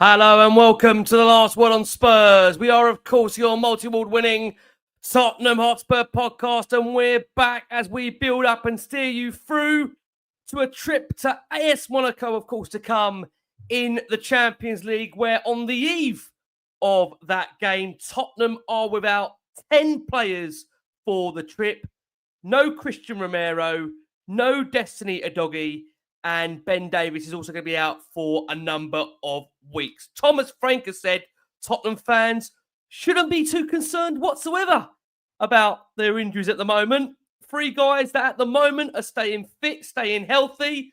Hello and welcome to the Last Word on Spurs. We are, of course, your multi-award winning Tottenham Hotspur podcast, and we're back as we build up and steer you through to a trip to AS Monaco, of course, to come in the Champions League, where on the eve of that game, Tottenham are without 10 players for the trip. No Christian Romero, no Destiny Udogie, and Ben Davies is also going to be out for a number of weeks. Thomas Frank has said Tottenham fans shouldn't be too concerned whatsoever about their injuries at the moment. Three guys that at the moment are staying fit, staying healthy,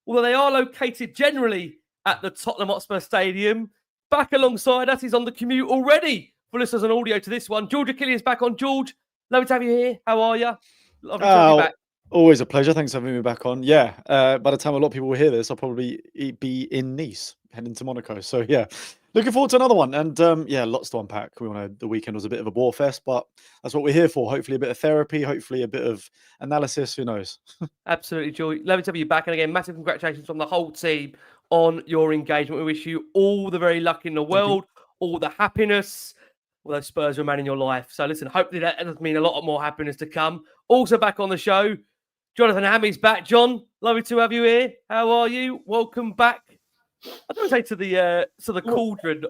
although they are located generally at the Tottenham Hotspur Stadium. Back alongside us, he's on the commute already. For listeners on audio to this one, George Achilles back on. George, lovely to have you here. How are you? Lovely to have you back. Always a pleasure. Thanks for having me back on. Yeah, by the time a lot of people will hear this, I'll probably be in Nice, heading to Monaco. So yeah, looking forward to another one. And yeah, lots to unpack. The weekend was a bit of a bore fest, but that's what we're here for. Hopefully a bit of therapy, hopefully a bit of analysis. Who knows? Absolutely, Joy. Lovely to have you back. And again, massive congratulations from the whole team on your engagement. We wish you all the very luck in the world, all the happiness. Although Spurs remain in your life. So listen, hopefully that does mean a lot more happiness to come. Also back on the show, Jonathan Hamme's back. John, lovely to have you here. How are you? Welcome back. I don't say to the cauldron.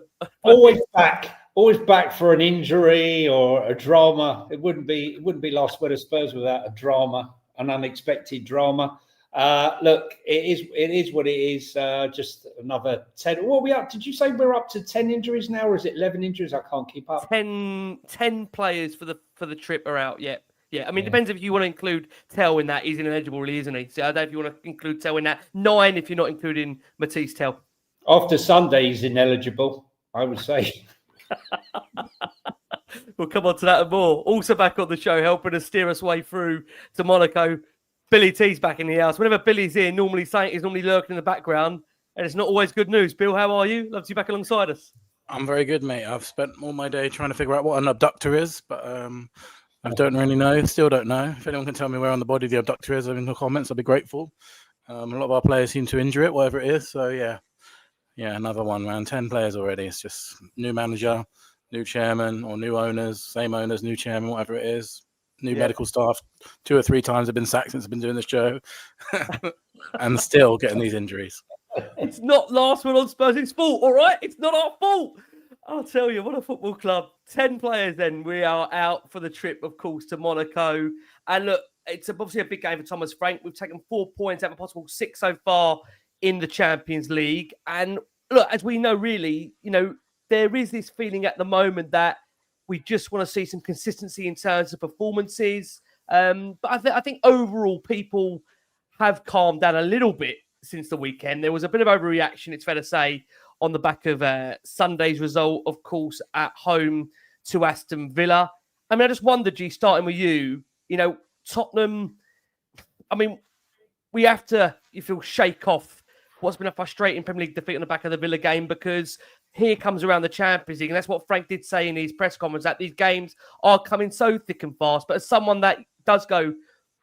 Always back for an injury or a drama. It wouldn't be Last Word of Spurs without a drama, an unexpected drama. Look, it is what it is. Just another 10. What are we up? Did you say we're up to 10 injuries now, or is it 11 injuries? I can't keep up. 10 players for the trip are out. Yeah. Yeah, I mean, it depends if you want to include Tell in that. He's ineligible, really, isn't he? So I don't know if you want to include Tell in that. 9 if you're not including Matisse Tell. After Sunday, he's ineligible, I would say. We'll come on to that and more. Also back on the show, helping us steer us way through to Monaco. Billie T's back in the house. Whenever Billy's here, he's normally lurking in the background, and it's not always good news. Bill, how are you? Love to be back alongside us. I'm very good, mate. I've spent all my day trying to figure out what an abductor is, but I don't really know. Still don't know. If anyone can tell me where on the body the abductor is in the comments, I'll be grateful. A lot of our players seem to injure it, whatever it is. So yeah, another one, man. 10 players already. It's just new manager, new chairman, or new owners, same owners, new chairman, whatever it is. New medical staff. 2 or 3 times have been sacked since I've been doing this show, and still getting these injuries. It's not Last Word on Spurs' fault, all right? It's not our fault. I'll tell you, what a football club. 10 players then. We are out for the trip, of course, to Monaco. And look, it's obviously a big game for Thomas Frank. We've taken 4 points out of a possible 6 so far in the Champions League. And look, as we know, really, there is this feeling at the moment that we just want to see some consistency in terms of performances. But I think overall people have calmed down a little bit since the weekend. There was a bit of overreaction, it's fair to say, on the back of Sunday's result, of course, at home to Aston Villa. I mean, I just wonder, G, starting with you, Tottenham, I mean, we have to, shake off what's been a frustrating Premier League defeat on the back of the Villa game, because here comes around the Champions League, and that's what Frank did say in his press conference, that these games are coming so thick and fast. But as someone that does go to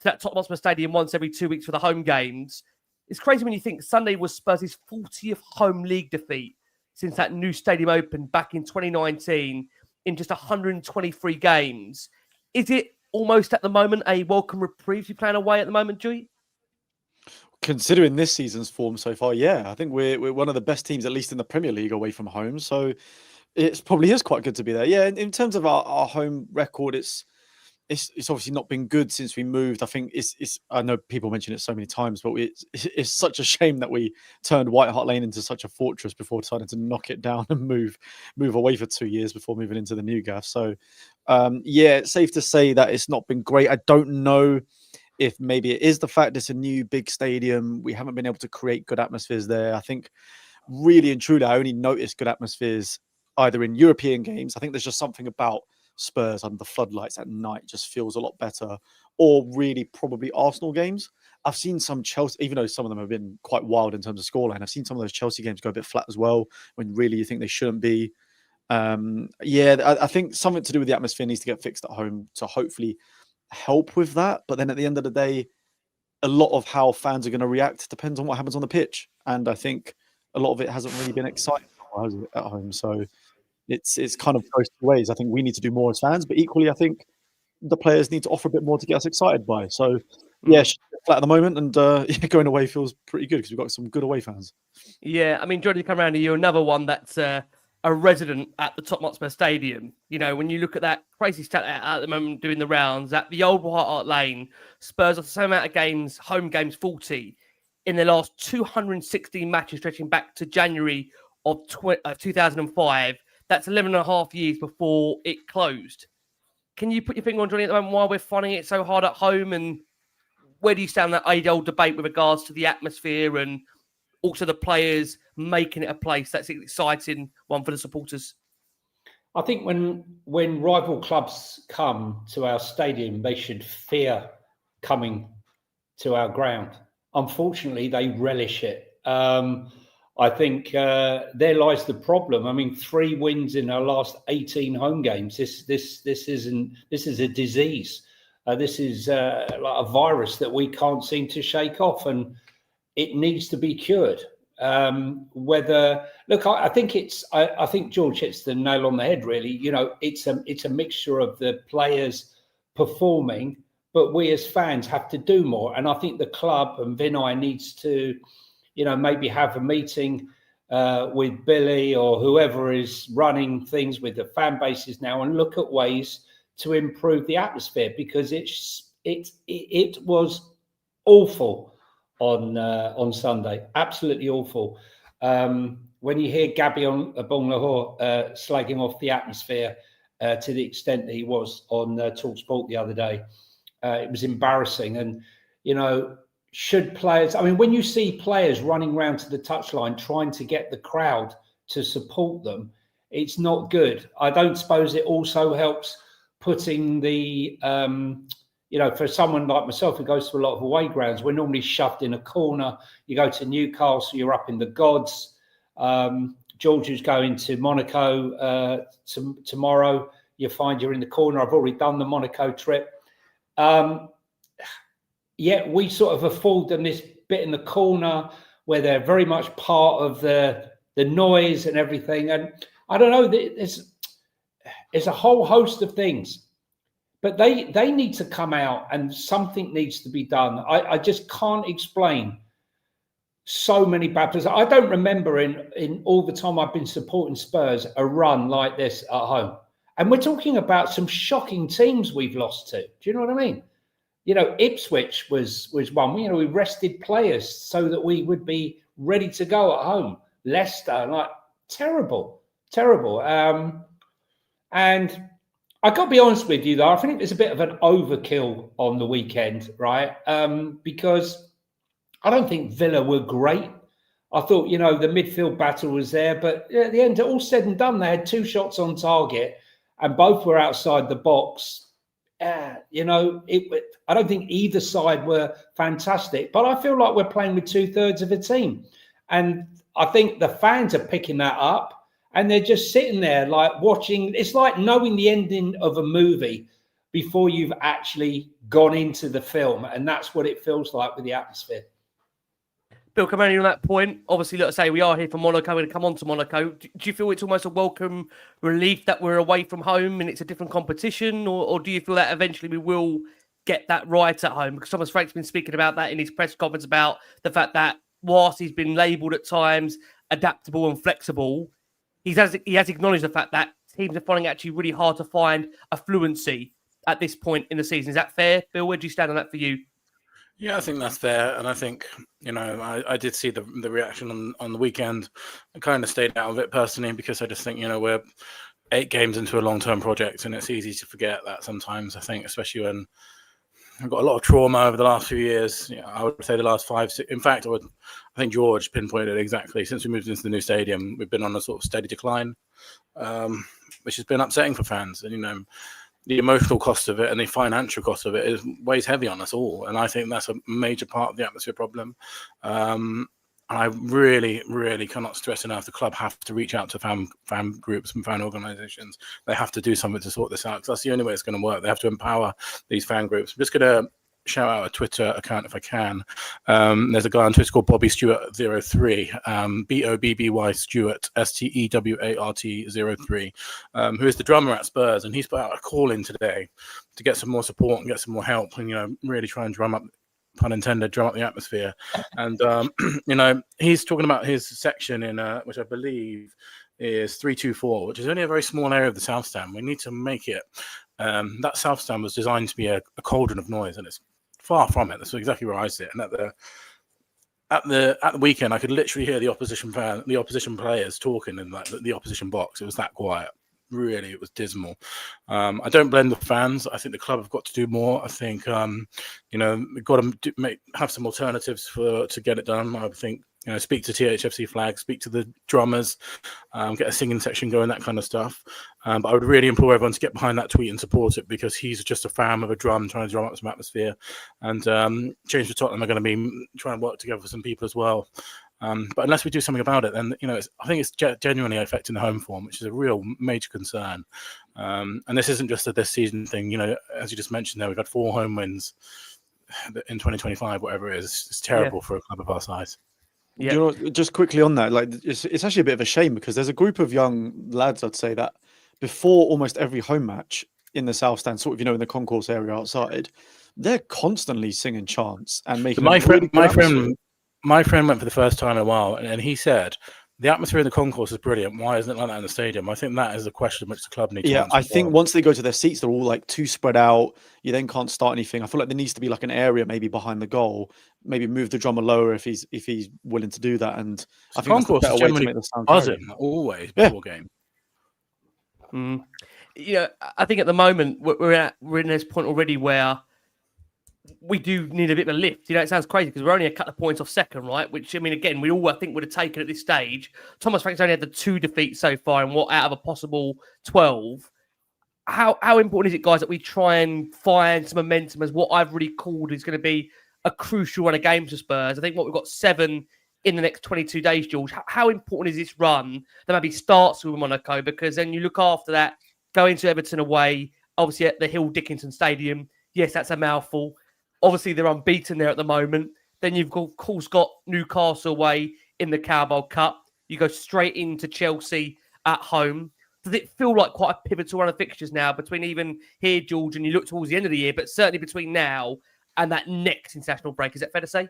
that Tottenham Hotspur Stadium once every 2 weeks for the home games, it's crazy when you think Sunday was Spurs' 40th home league defeat since that new stadium opened back in 2019 in just 123 games. Is it almost at the moment a welcome reprieve you're playing away at the moment, Joey? Considering this season's form so far, yeah, I think we're one of the best teams, at least in the Premier League, away from home. So it probably is quite good to be there. Yeah, in terms of our home record, it's obviously not been good since we moved. I think it's I know people mention it so many times, but it's such a shame that we turned White Hart Lane into such a fortress before deciding to knock it down and move away for 2 years before moving into the new gaff. So yeah, it's safe to say that it's not been great. I don't know if maybe it is the fact it's a new big stadium. We haven't been able to create good atmospheres there. I think really and truly, I only noticed good atmospheres either in European games. I think there's just something about Spurs under the floodlights at night just feels a lot better, or really probably Arsenal games. I've seen some Chelsea, even though some of them have been quite wild in terms of scoreline, I've seen some of those Chelsea games go a bit flat as well, when really you think they shouldn't be. I think something to do with the atmosphere needs to get fixed at home to hopefully help with that. But then at the end of the day, a lot of how fans are going to react depends on what happens on the pitch. And I think a lot of it hasn't really been exciting. far, has it, at home? So it's kind of goes two ways. I think we need to do more as fans, but equally, I think the players need to offer a bit more to get us excited by. So, yeah, flat at the moment, and going away feels pretty good because we've got some good away fans. Yeah, I mean, Jordan, come around to you, another one that's a resident at the Tottenham Hotspur Stadium. You know, when you look at that crazy stat at the moment doing the rounds, at the old White Hart Lane, Spurs have the same amount of games, home games 40, in their last 216 matches stretching back to January of 2005. That's 11 and a half years before it closed. Can you put your finger on, Johnny, at the moment why we're finding it so hard at home, and where do you stand on that age-old debate with regards to the atmosphere and also the players making it a place that's an exciting one for the supporters? I think when rival clubs come to our stadium, they should fear coming to our ground. Unfortunately, they relish it. I think there lies the problem. I mean, 3 wins in our last 18 home games. This is a disease. This is like a virus that we can't seem to shake off, and it needs to be cured. I think George hits the nail on the head. Really, you know, it's a mixture of the players performing, but we as fans have to do more. And I think the club and Vinay needs to, you know, maybe have a meeting with Billie or whoever is running things with the fan bases now and look at ways to improve the atmosphere, because it was awful on Sunday, absolutely awful. When you hear Gabby Bonlahor slagging off the atmosphere to the extent that he was on TalkSport the other day, it was embarrassing. And, you know, should players, I mean, when you see players running around to the touchline trying to get the crowd to support them, it's not good. I don't suppose it also helps putting the, you know, for someone like myself who goes to a lot of away grounds, we're normally shoved in a corner. You go to Newcastle, you're up in the gods. George is going to Monaco tomorrow. You find you're in the corner. I've already done the Monaco trip. Yet we sort of afford them this bit in the corner where they're very much part of the noise and everything. And I don't know, there's a whole host of things, but they need to come out and something needs to be done. I just can't explain so many bad players. I don't remember in all the time I've been supporting Spurs a run like this at home. And we're talking about some shocking teams we've lost to. Do you know what I mean? You know, Ipswich was one. You know, we rested players so that we would be ready to go at home. Leicester, like, terrible. And I got to be honest with you, though, I think there's a bit of an overkill on the weekend, right? Because I don't think Villa were great. I thought, you know, the midfield battle was there, but at the end, all said and done, they had 2 shots on target and both were outside the box. You know, I don't think either side were fantastic, but I feel like we're playing with 2/3 of a team. And I think the fans are picking that up and they're just sitting there like watching. It's like knowing the ending of a movie before you've actually gone into the film. And that's what it feels like with the atmosphere. Bill, coming on that point, obviously, let's say we are here for Monaco. We're going to come on to Monaco. Do you feel it's almost a welcome relief that we're away from home and it's a different competition? Or do you feel that eventually we will get that right at home? Because Thomas Frank's been speaking about that in his press conference about the fact that whilst he's been labelled at times adaptable and flexible, he has acknowledged the fact that teams are finding it actually really hard to find a fluency at this point in the season. Is that fair? Bill, where do you stand on that for you? Yeah, I think that's fair. And I think, you know, I did see the reaction on the weekend. I kind of stayed out of it personally because I just think, you know, we're 8 games into a long-term project and it's easy to forget that sometimes, I think, especially when I've got a lot of trauma over the last few years. You know, I would say the last 5, 6, in fact, I think George pinpointed it exactly. Since we moved into the new stadium, we've been on a sort of steady decline, which has been upsetting for fans. And, you know, the emotional cost of it and the financial cost of it weighs heavy on us all. And I think that's a major part of the atmosphere problem. And I really, really cannot stress enough, the club have to reach out to fan groups and fan organisations. They have to do something to sort this out because that's the only way it's going to work. They have to empower these fan groups. I'm just going to shout out a Twitter account if I can. There's a guy on Twitter called Bobby Stewart 03, Bobby Stewart Stewart 03, who is the drummer at Spurs, and he's put out a call in today to get some more support and get some more help, and really try and drum up, pun intended, drum up the atmosphere. And he's talking about his section in which I believe is 324, which is only a very small area of the South Stand. We need to make it. That South Stand was designed to be a cauldron of noise, and it's far from it. That's exactly where I sit. And at the weekend, I could literally hear the opposition players talking in the opposition box. It was that quiet. Really, it was dismal. I don't blame the fans. I think the club have got to do more. I think we've got to have some alternatives to get it done. I think speak to THFC flag, speak to the drummers, get a singing section going, that kind of stuff. But I would really implore everyone to get behind that tweet and support it, because he's just a fan of a drum, trying to drum up some atmosphere. And Change for Tottenham are going to be trying to work together with some people as well. But unless we do something about it, then I think it's genuinely affecting the home form, which is a real major concern. And this isn't just a this season thing. As you just mentioned, there we've had 4 home wins in 2025, whatever it is. It's terrible for a club of our size. Yeah. Just quickly on that, it's actually a bit of a shame, because there's a group of young lads, I'd say, that before almost every home match in the South Stand, sort of in the concourse area outside, they're constantly singing chants and making. My friend went for the first time in a while, and he said the atmosphere in the concourse is brilliant. Why isn't it like that in the stadium? I think that is a question which the club needs to answer. I think once they go to their seats, they're all too spread out. You then can't start anything. I feel like there needs to be an area maybe behind the goal, maybe move the drummer lower if he's willing to do that. And I think concourse that's a better way to make the sound buzzing always before game. I think at the moment we're in this point already where we do need a bit of a lift. It sounds crazy because we're only a couple of points off second, right? Which, again, we all, I think, would have taken at this stage. Thomas Frank's only had the 2 defeats so far, and out of a possible 12. How important is it, guys, that we try and find some momentum as what I've really called is going to be a crucial run of games for Spurs? I think we've got 7 in the next 22 days, George. How important is this run that maybe starts with Monaco? Because then you look after that, going to Everton away, obviously at the Hill Dickinson Stadium. Yes, that's a mouthful. Obviously, they're unbeaten there at the moment. Then you've of course got Newcastle away in the Carabao Cup. You go straight into Chelsea at home. Does it feel like quite a pivotal run of fixtures now between even here, George, and you look towards the end of the year, but certainly between now and that next international break? Is that fair to say?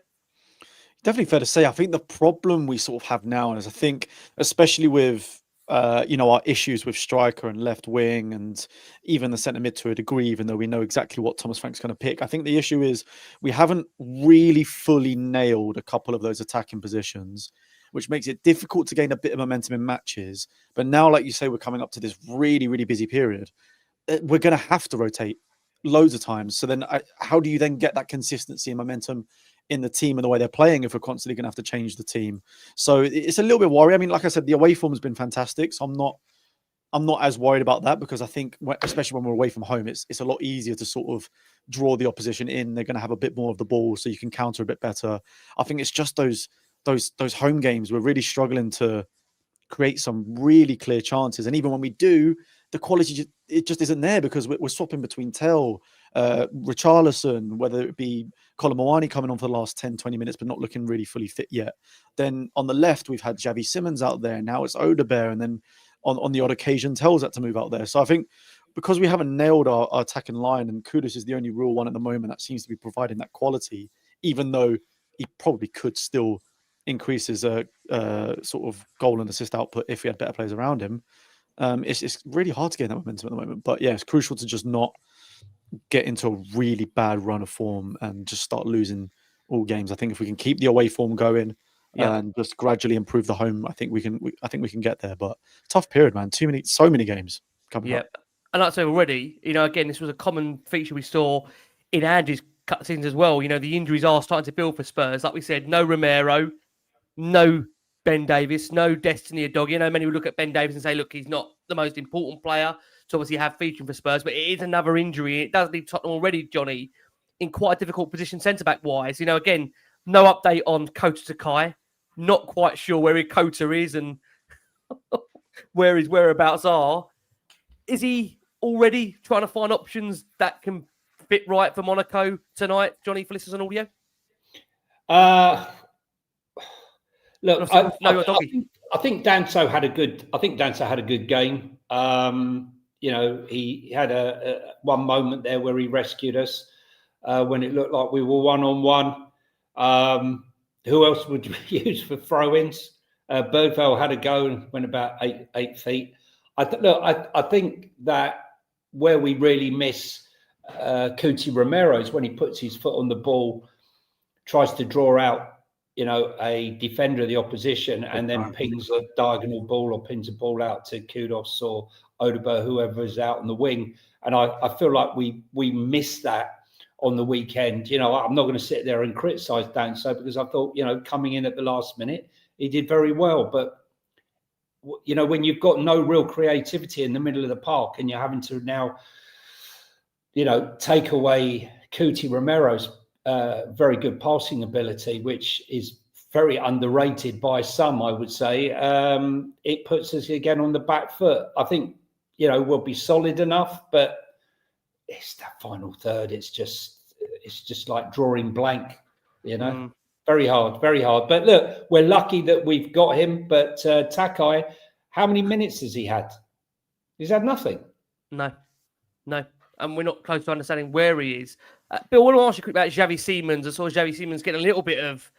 Definitely fair to say. I think the problem we sort of have now is, I think, especially with our issues with striker and left wing and even the centre mid to a degree, even though we know exactly what Thomas Frank's going to pick. I think the issue is we haven't really fully nailed a couple of those attacking positions, which makes it difficult to gain a bit of momentum in matches. But now, like you say, we're coming up to this really, really busy period. We're going to have to rotate loads of times. So then how do you then get that consistency and momentum in the team and the way they're playing if we're constantly going to have to change the team? So it's a little bit worrying. Like I said, the away form has been fantastic. So I'm not as worried about that, because I think, especially when we're away from home, it's a lot easier to sort of draw the opposition in. They're going to have a bit more of the ball, so you can counter a bit better. I think it's just those home games we're really struggling to create some really clear chances. And even when we do, the quality just isn't there, because we're swapping between Tell, Richarlison, whether it be Colin Mawani coming on for the last 10-20 minutes but not looking really fully fit yet. Then on the left we've had Javi Simmons out there, now it's Odebear, and then on the odd occasion Tell's had to move out there. So I think because we haven't nailed our attacking line, and Kudus is the only real one at the moment that seems to be providing that quality, even though he probably could still increase his sort of goal and assist output if he had better players around him. It's really hard to get that momentum at the moment. But yeah, it's crucial to just not get into a really bad run of form and just start losing all games. I think if we can keep the away form going and just gradually improve the home, I think we can get there. But tough period, man. So many games coming up. And like I said already, again, this was a common feature we saw in Andy's cutscenes as well. The injuries are starting to build for Spurs. Like we said, no Romero, no Ben Davies, no Destiny Udogie. Many would look at Ben Davies and say, look, he's not the most important player to obviously have featuring for Spurs, but it is another injury. It does leave Tottenham already, Johnny, in quite a difficult position centre-back wise. Again, no update on Kota Sakai. Not quite sure where Kota is and where his whereabouts are. Is he already trying to find options that can bit right for Monaco tonight, Johnny, for listeners on audio? Look, I think Danso had a good. I think Danso had a good game. He had a one moment there where he rescued us when it looked like we were 1-on-1. Who else would you use for throw-ins? Birdville had a go and went about 8 feet. I think that where we really miss Kuti Romero is when he puts his foot on the ball, tries to draw out, a defender of the opposition, and then pings a diagonal ball or pins a ball out to Kudos or Odeberg, whoever is out on the wing. And I feel like we missed that on the weekend. I'm not going to sit there and criticise Danso because I thought, coming in at the last minute, he did very well. But, when you've got no real creativity in the middle of the park and you're having to now, take away Kuti Romero's very good passing ability, which is very underrated by some, I would say, it puts us again on the back foot. I think, we'll be solid enough, but it's that final third. It's just like drawing blank, Very hard, very hard. But look, we're lucky that we've got him. But Takai, how many minutes has he had? He's had nothing. No. And we're not close to understanding where he is. Bill, I want to ask you quick about Xavi Simons. I saw Xavi Simons getting a little bit of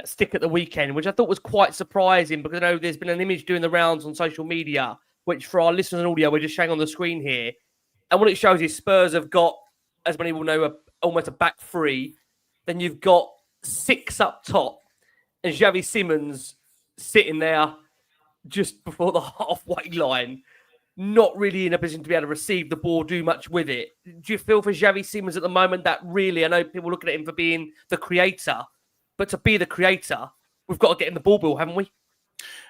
stick at the weekend, which I thought was quite surprising because I know there's been an image doing the rounds on social media, which for our listeners and audio, we're just showing on the screen here. And what it shows is Spurs have got, as many will know, almost a back three. Then you've got 6 up top and Xavi Simons sitting there just before the halfway line, not really in a position to be able to receive the ball, do much with it. Do you feel for Xavi Simons at the moment that really, I know people looking at him for being the creator, but to be the creator, we've got to get him the ball, Bill, haven't we?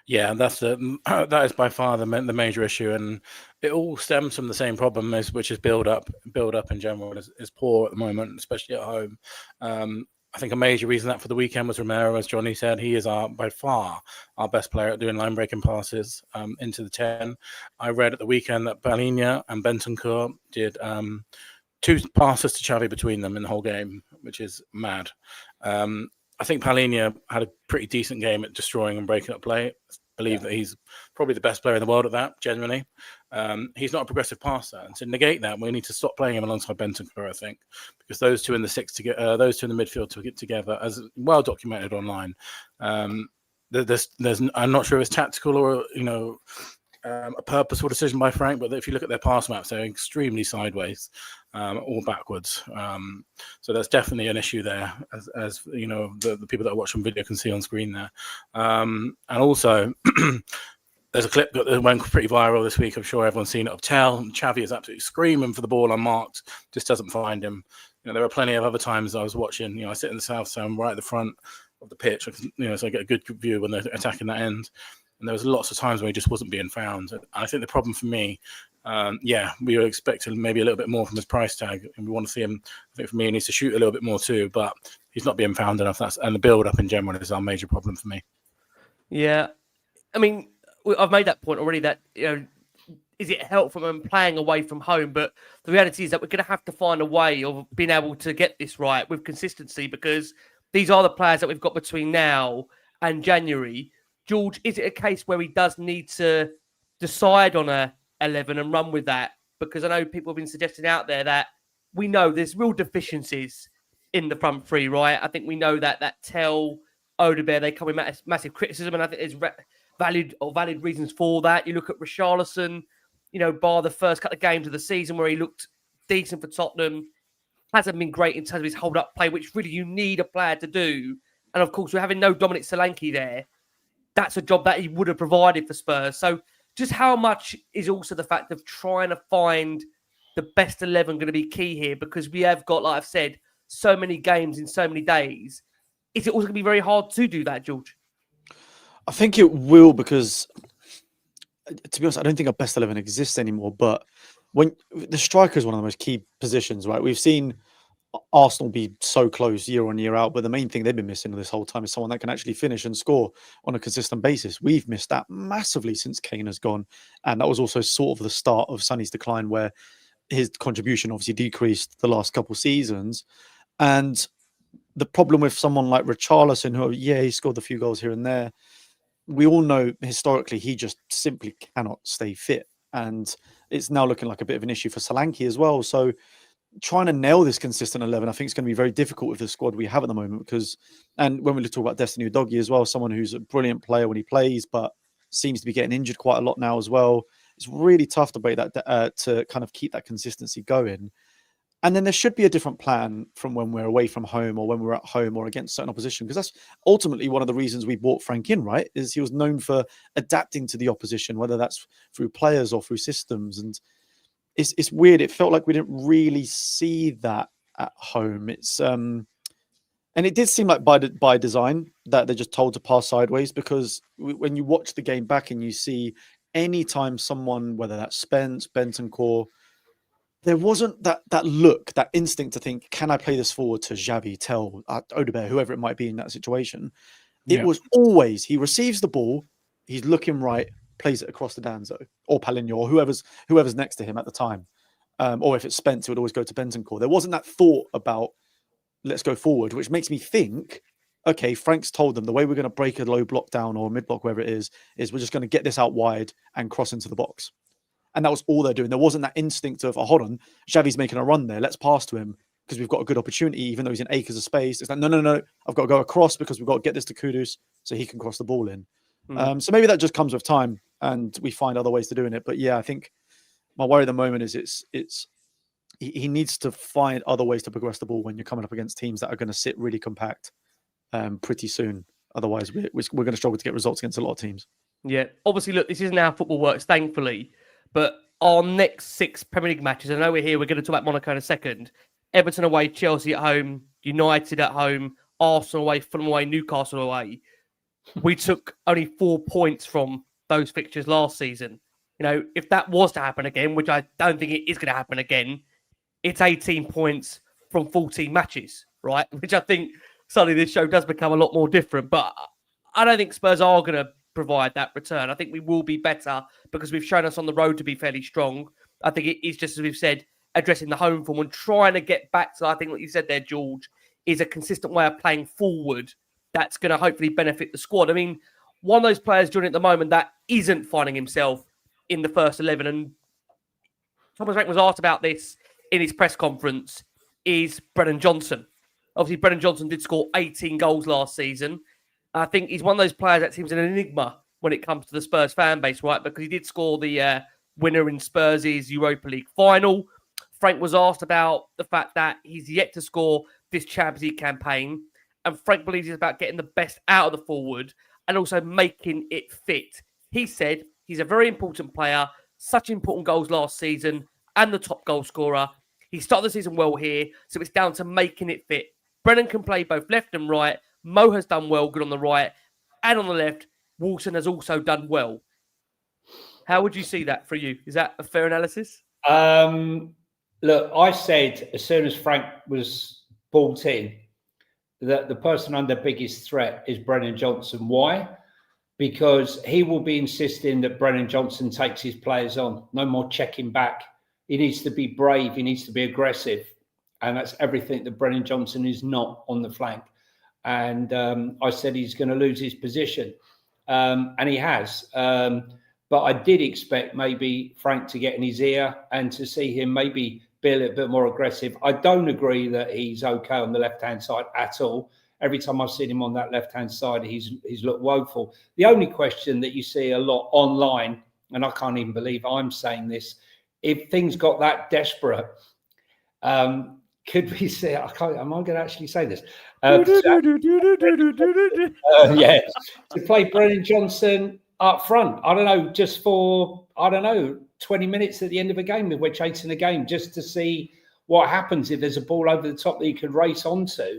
Yeah, that is by far the major issue, and it all stems from the same problem, which is build up in general is poor at the moment, especially at home. I think a major reason that for the weekend was Romero, as Johnny said. He is by far our best player at doing line-breaking passes into the 10. I read at the weekend that Palhinha and Bentancur did 2 passes to Xavi between them in the whole game, which is mad. I think Palhinha had a pretty decent game at destroying and breaking up play. I believe that he's probably the best player in the world at that, genuinely. He's not a progressive passer. And to negate that, we need to stop playing him alongside Bentancur, I think, because those two in the those two in the midfield to get together, as well documented online. I'm not sure if it's tactical or, a purposeful decision by Frank, but if you look at their pass maps, they're extremely sideways or backwards. So there's definitely an issue there, as the people that are watching video can see on screen there. And also, there's a clip that went pretty viral this week. I'm sure everyone's seen it of Xavi is absolutely screaming for the ball unmarked, just doesn't find him. There are plenty of other times I was watching. I sit in the south, so I'm right at the front of the pitch. So I get a good view when they're attacking that end. And there was lots of times where he just wasn't being found. And I think the problem for me, we were expecting maybe a little bit more from his price tag, and we want to see him. I think for me, he needs to shoot a little bit more too, but he's not being found enough. And the build-up in general is our major problem for me. Yeah, I mean, I've made that point already. That is it helpful when playing away from home? But the reality is that we're going to have to find a way of being able to get this right with consistency, because these are the players that we've got between now and January. George, is it a case where he does need to decide on a 11 and run with that? Because I know people have been suggesting out there that we know there's real deficiencies in the front three, right? I think we know that Tell, Odeberg, they come with massive criticism, and I think there's valid reasons for that. You look at Richarlison, bar the first couple of games of the season where he looked decent for Tottenham, hasn't been great in terms of his hold-up play, which really you need a player to do. And of course, we're having no Dominic Solanke there. That's a job that he would have provided for Spurs. So just how much is also the fact of trying to find the best 11 going to be key here? Because we have got, like I've said, so many games in so many days. Is it also going to be very hard to do that, George? I think it will, because, to be honest, I don't think our best 11 exists anymore. But when the striker is one of the most key positions, right? We've seen Arsenal be so close year on year out, but the main thing they've been missing this whole time is someone that can actually finish and score on a consistent basis. We've missed that massively since Kane has gone, and that was also sort of the start of Sonny's decline, where his contribution obviously decreased the last couple of seasons. And the problem with someone like Richarlison, who, he scored a few goals here and there, we all know historically he just simply cannot stay fit. And it's now looking like a bit of an issue for Solanke as well. So trying to nail this consistent 11, I think it's going to be very difficult with the squad we have at the moment, because, and when we talk about Destiny Udogie as well, someone who's a brilliant player when he plays, but seems to be getting injured quite a lot now as well. It's really tough to break that to kind of keep that consistency going. And then there should be a different plan from when we're away from home or when we're at home or against certain opposition, because that's ultimately one of the reasons we brought Frank in, right? Is he was known for adapting to the opposition, whether that's through players or through systems. And it's weird. It felt like we didn't really see that at home. It's and it did seem like by design that they're just told to pass sideways, because when you watch the game back and you see anytime someone, whether that's Spence, Bentancur, there wasn't that look, that instinct to think, can I play this forward to Xavi, Tel, Odegaard, whoever it might be in that situation? It was always, he receives the ball, he's looking right, plays it across to Danzo or Palinho or whoever's next to him at the time. Or if it's Spence, it would always go to Bentancur. There wasn't that thought about, let's go forward, which makes me think, okay, Frank's told them the way we're going to break a low block down or mid block, wherever it is we're just going to get this out wide and cross into the box. And that was all they're doing. There wasn't that instinct of, hold on, Xavi's making a run there. Let's pass to him because we've got a good opportunity, even though he's in acres of space. It's like, no, I've got to go across because we've got to get this to Kudus so he can cross the ball in. So maybe that just comes with time and we find other ways to doing it. But yeah, I think my worry at the moment is he needs to find other ways to progress the ball when you're coming up against teams that are going to sit really compact pretty soon. Otherwise, we're going to struggle to get results against a lot of teams. Yeah, obviously, look, this isn't how football works, thankfully. But our next 6 Premier League matches, I know we're here, we're going to talk about Monaco in a second. Everton away, Chelsea at home, United at home, Arsenal away, Fulham away, Newcastle away. We took only 4 points from those fixtures last season. You know, if that was to happen again, which I don't think it is going to happen again, it's 18 points from 14 matches, right? Which I think suddenly this show does become a lot more different. But I don't think Spurs are going to provide that return. I think we will be better because we've shown us on the road to be fairly strong. I think it is, just as we've said, addressing the home form and trying to get back to, I think what you said there, George, is a consistent way of playing forward that's going to hopefully benefit the squad. I mean, one of those players joining at the moment that isn't finding himself in the first 11, and Thomas Frank was asked about this in his press conference, is Brennan Johnson. Obviously, Brennan Johnson did score 18 goals last season. I think he's one of those players that seems an enigma when it comes to the Spurs fan base, right? Because he did score the winner in Spurs' Europa League final. Frank was asked about the fact that he's yet to score this Champions League campaign. And Frank believes it's about getting the best out of the forward and also making it fit. He said he's a very important player, such important goals last season and the top goal scorer. He started the season well here, so it's down to making it fit. Brennan can play both left and right. Mo has done well, good on the right. And on the left, Wilson has also done well. How would you see that for you? Is that a fair analysis? Look, I said as soon as Frank was brought in that the person under biggest threat is Brennan Johnson. Why? Because he will be insisting that Brennan Johnson takes his players on. No more checking back. He needs to be brave. He needs to be aggressive. And that's everything that Brennan Johnson is not on the flank. And I said he's going to lose his position. And he has. But I did expect maybe Frank to get in his ear and to see him maybe be a little bit more aggressive. I don't agree that he's okay on the left-hand side at all. Every time I've seen him on that left-hand side, he's looked woeful. The only question that you see a lot online, and I can't even believe I'm saying this, if things got that desperate, could we say, am I going to actually say this? Yeah, to play Brennan Johnson up front. I don't know, just for, 20 minutes at the end of a game if we're chasing a game, just to see what happens if there's a ball over the top that you could race onto,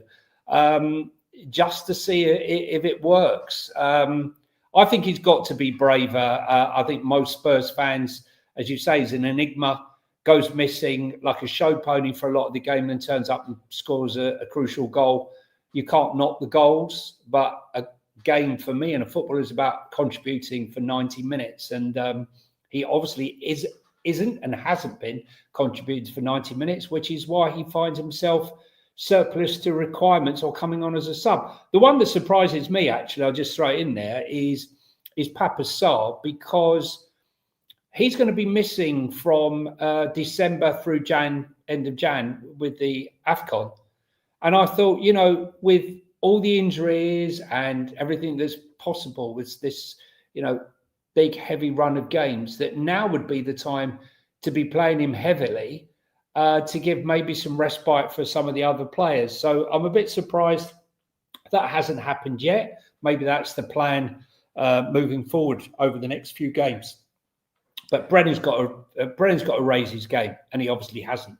just to see if it works. I think he's got to be braver. I think most Spurs fans, as you say, is an enigma. Goes missing like a show pony for a lot of the game, then turns up and scores a crucial goal. You can't knock the goals, but a game for me and a football is about contributing for 90 minutes. And he obviously is isn't and hasn't been contributed for 90 minutes, which is why he finds himself surplus to requirements or coming on as a sub. The one that surprises me, actually, I'll just throw it in there, is Papa Sarr, because he's going to be missing from December through end of Jan with the AFCON. And I thought, with all the injuries and everything that's possible with this, big, heavy run of games, that now would be the time to be playing him heavily to give maybe some respite for some of the other players. So I'm a bit surprised that hasn't happened yet. Maybe that's the plan moving forward over the next few games. But Brennan's got to raise his game, and he obviously hasn't.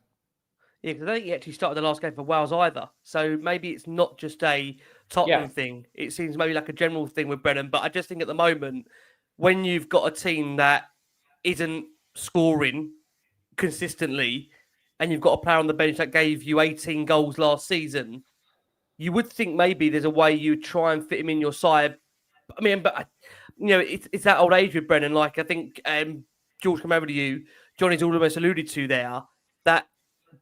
Yeah, because I don't think he actually started the last game for Wales either. So maybe it's not just a Tottenham thing. It seems maybe like a general thing with Brennan. But I just think at the moment, when you've got a team that isn't scoring consistently, and you've got a player on the bench that gave you 18 goals last season, you would think maybe there's a way you would try and fit him in your side. I mean, but it's that old age with Brennan. Like I think George, come over to you. Johnny's almost alluded to there. That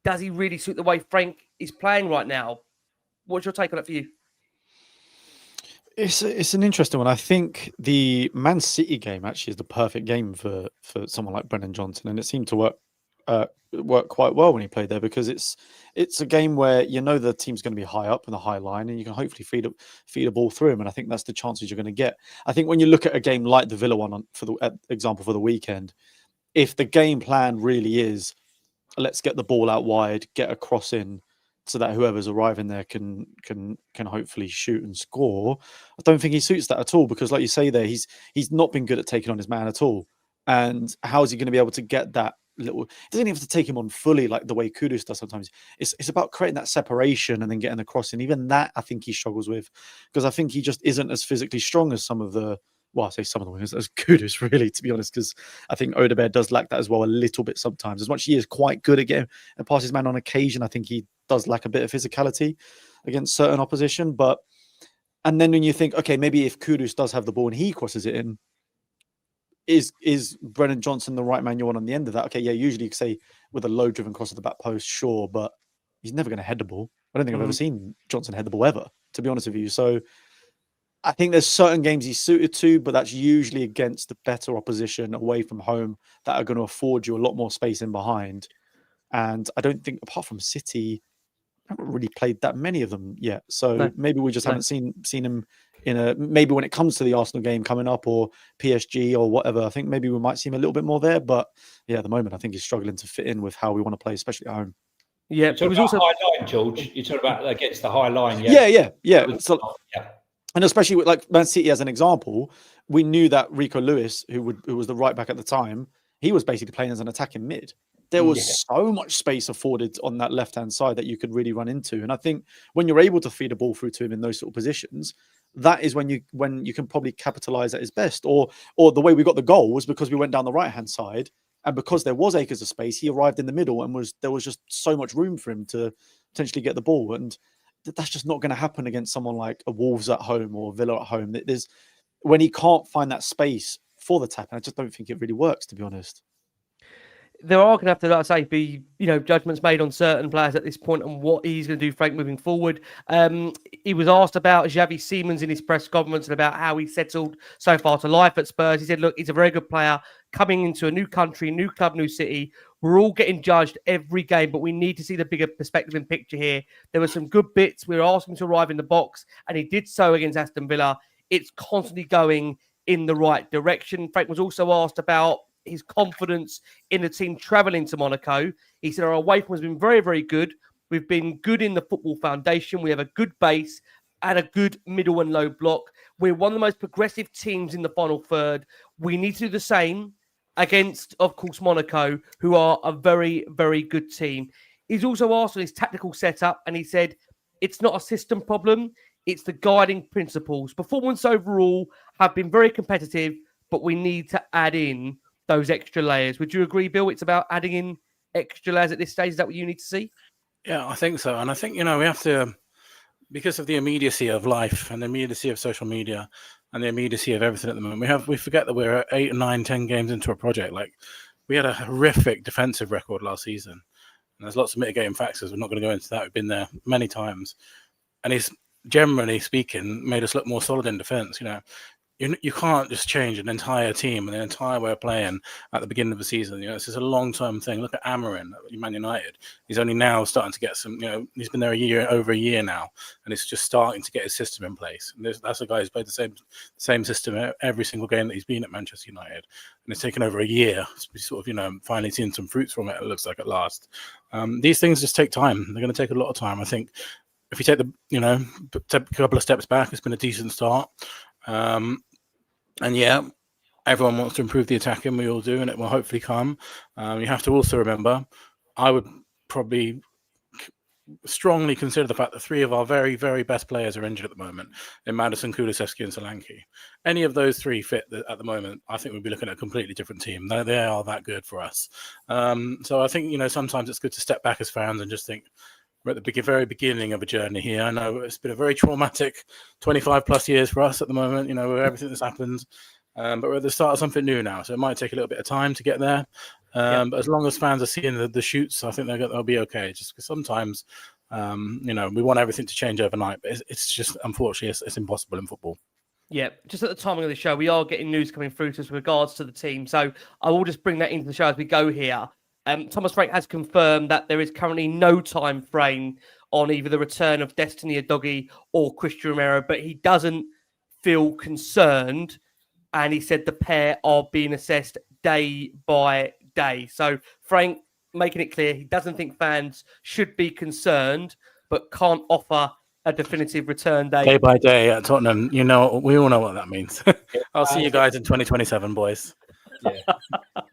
does he really suit the way Frank is playing right now? What's your take on it for you? It's an interesting one. I think the Man City game actually is the perfect game for someone like Brennan Johnson, and it seemed to work quite well when he played there, because it's a game where the team's going to be high up in the high line, and you can hopefully feed a ball through him, and I think that's the chances you're going to get. I think when you look at a game like the Villa one for the example for the weekend, if the game plan really is let's get the ball out wide, get a cross in, so that whoever's arriving there can hopefully shoot and score, I don't think he suits that at all, because like you say there, he's not been good at taking on his man at all. And how is he going to be able to get that little? It doesn't even have to take him on fully like the way Kudus does sometimes. It's about creating that separation and then getting the cross in. Even that I think he struggles with, because I think he just isn't as physically strong as some of the. Well, I say some of the wingers as Kudus, really, to be honest, because I think Udogie does lack that as well a little bit sometimes. As much as he is quite good at getting and pass his man on occasion, I think he does lack a bit of physicality against certain opposition. And then when you think, okay, maybe if Kudus does have the ball and he crosses it in, is Brennan Johnson the right man you want on the end of that? Okay, yeah, usually you could say with a low-driven cross at the back post, sure, but he's never going to head the ball. I don't think I've ever seen Johnson head the ball ever, to be honest with you. So I think there's certain games he's suited to, but that's usually against the better opposition away from home that are going to afford you a lot more space in behind. And I don't think, apart from City, I haven't really played that many of them yet. So maybe we just haven't seen him maybe when it comes to the Arsenal game coming up or PSG or whatever, I think maybe we might see him a little bit more there. But yeah, at the moment, I think he's struggling to fit in with how we want to play, especially at home. Yeah, it was also high line, George. You talk about against the high line. Yeah. So, and especially with like Man City as an example, we knew that Rico Lewis, who was the right back at the time, he was basically playing as an attacking mid. There was so much space afforded on that left-hand side that you could really run into. And I think when you're able to feed a ball through to him in those sort of positions, that is when you can probably capitalize at his best. Or the way we got the goal was because we went down the right-hand side, and because there was acres of space, he arrived in the middle, and there was just so much room for him to potentially get the ball. And that's just not going to happen against someone like a Wolves at home or Villa at home. When he can't find that space for the tap, and I just don't think it really works, to be honest. There are going to have to, like I say, be judgments made on certain players at this point and what he's going to do, Frank, moving forward. He was asked about Xavi Simons in his press conference and about how he settled so far to life at Spurs. He said, look, he's a very good player coming into a new country, new club, new city. We're all getting judged every game, but we need to see the bigger perspective and picture here. There were some good bits. We were asking him to arrive in the box, and he did so against Aston Villa. It's constantly going in the right direction. Frank was also asked about his confidence in the team travelling to Monaco. He said, our away form has been very, very good. We've been good in the football foundation. We have a good base and a good middle and low block. We're one of the most progressive teams in the final third. We need to do the same against, of course, Monaco, who are a very, very good team. He's also asked on his tactical setup, and he said, it's not a system problem. It's the guiding principles. Performance overall have been very competitive, but we need to add in those extra layers. Would you agree, Bill? It's about adding in extra layers at this stage. Is that what you need to see? Yeah, I think so. And I think, we have to, because of the immediacy of life and the immediacy of social media and the immediacy of everything at the moment, we forget that we're 8, 9, 10 games into a project. Like, we had a horrific defensive record last season. And there's lots of mitigating factors. We're not going to go into that. We've been there many times. And he's, generally speaking, made us look more solid in defence. You can't just change an entire team and an entire way of playing at the beginning of the season. This is a long-term thing. Look at Amarin at Man United. He's only now starting to get some, he's been there over a year now, and it's just starting to get his system in place. And that's a guy who's played the same system every single game that he's been at Manchester United. And it's taken over a year to sort of, finally seeing some fruits from it, it looks like at last. These things just take time. They're going to take a lot of time. I think if you take a couple of steps back, it's been a decent start. And yeah, everyone wants to improve the attacking. We all do, and it will hopefully come. You have to also remember, I would probably strongly consider the fact that 3 of our very, very best players are injured at the moment in Madison, Kulusevski and Solanke. Any of those 3 fit at the moment, I think we'd be looking at a completely different team. They are that good for us. So I think, sometimes it's good to step back as fans and just think, we're at the very beginning of a journey here. I know it's been a very traumatic 25 plus years for us at the moment, with everything that's happened. But we're at the start of something new now. So it might take a little bit of time to get there. But as long as fans are seeing the shoots, I think they'll be okay. Just because sometimes, we want everything to change overnight. But it's just, unfortunately, it's impossible in football. Yeah, just at the timing of the show, we are getting news coming through to us with regards to the team. So I will just bring that into the show as we go here. Thomas Frank has confirmed that there is currently no time frame on either the return of Destiny Udogie or Christian Romero, but he doesn't feel concerned. And he said the pair are being assessed day by day. So Frank making it clear he doesn't think fans should be concerned, but can't offer a definitive return date. Day by day at Tottenham, we all know what that means. I'll see you guys in 2027, boys. Yeah.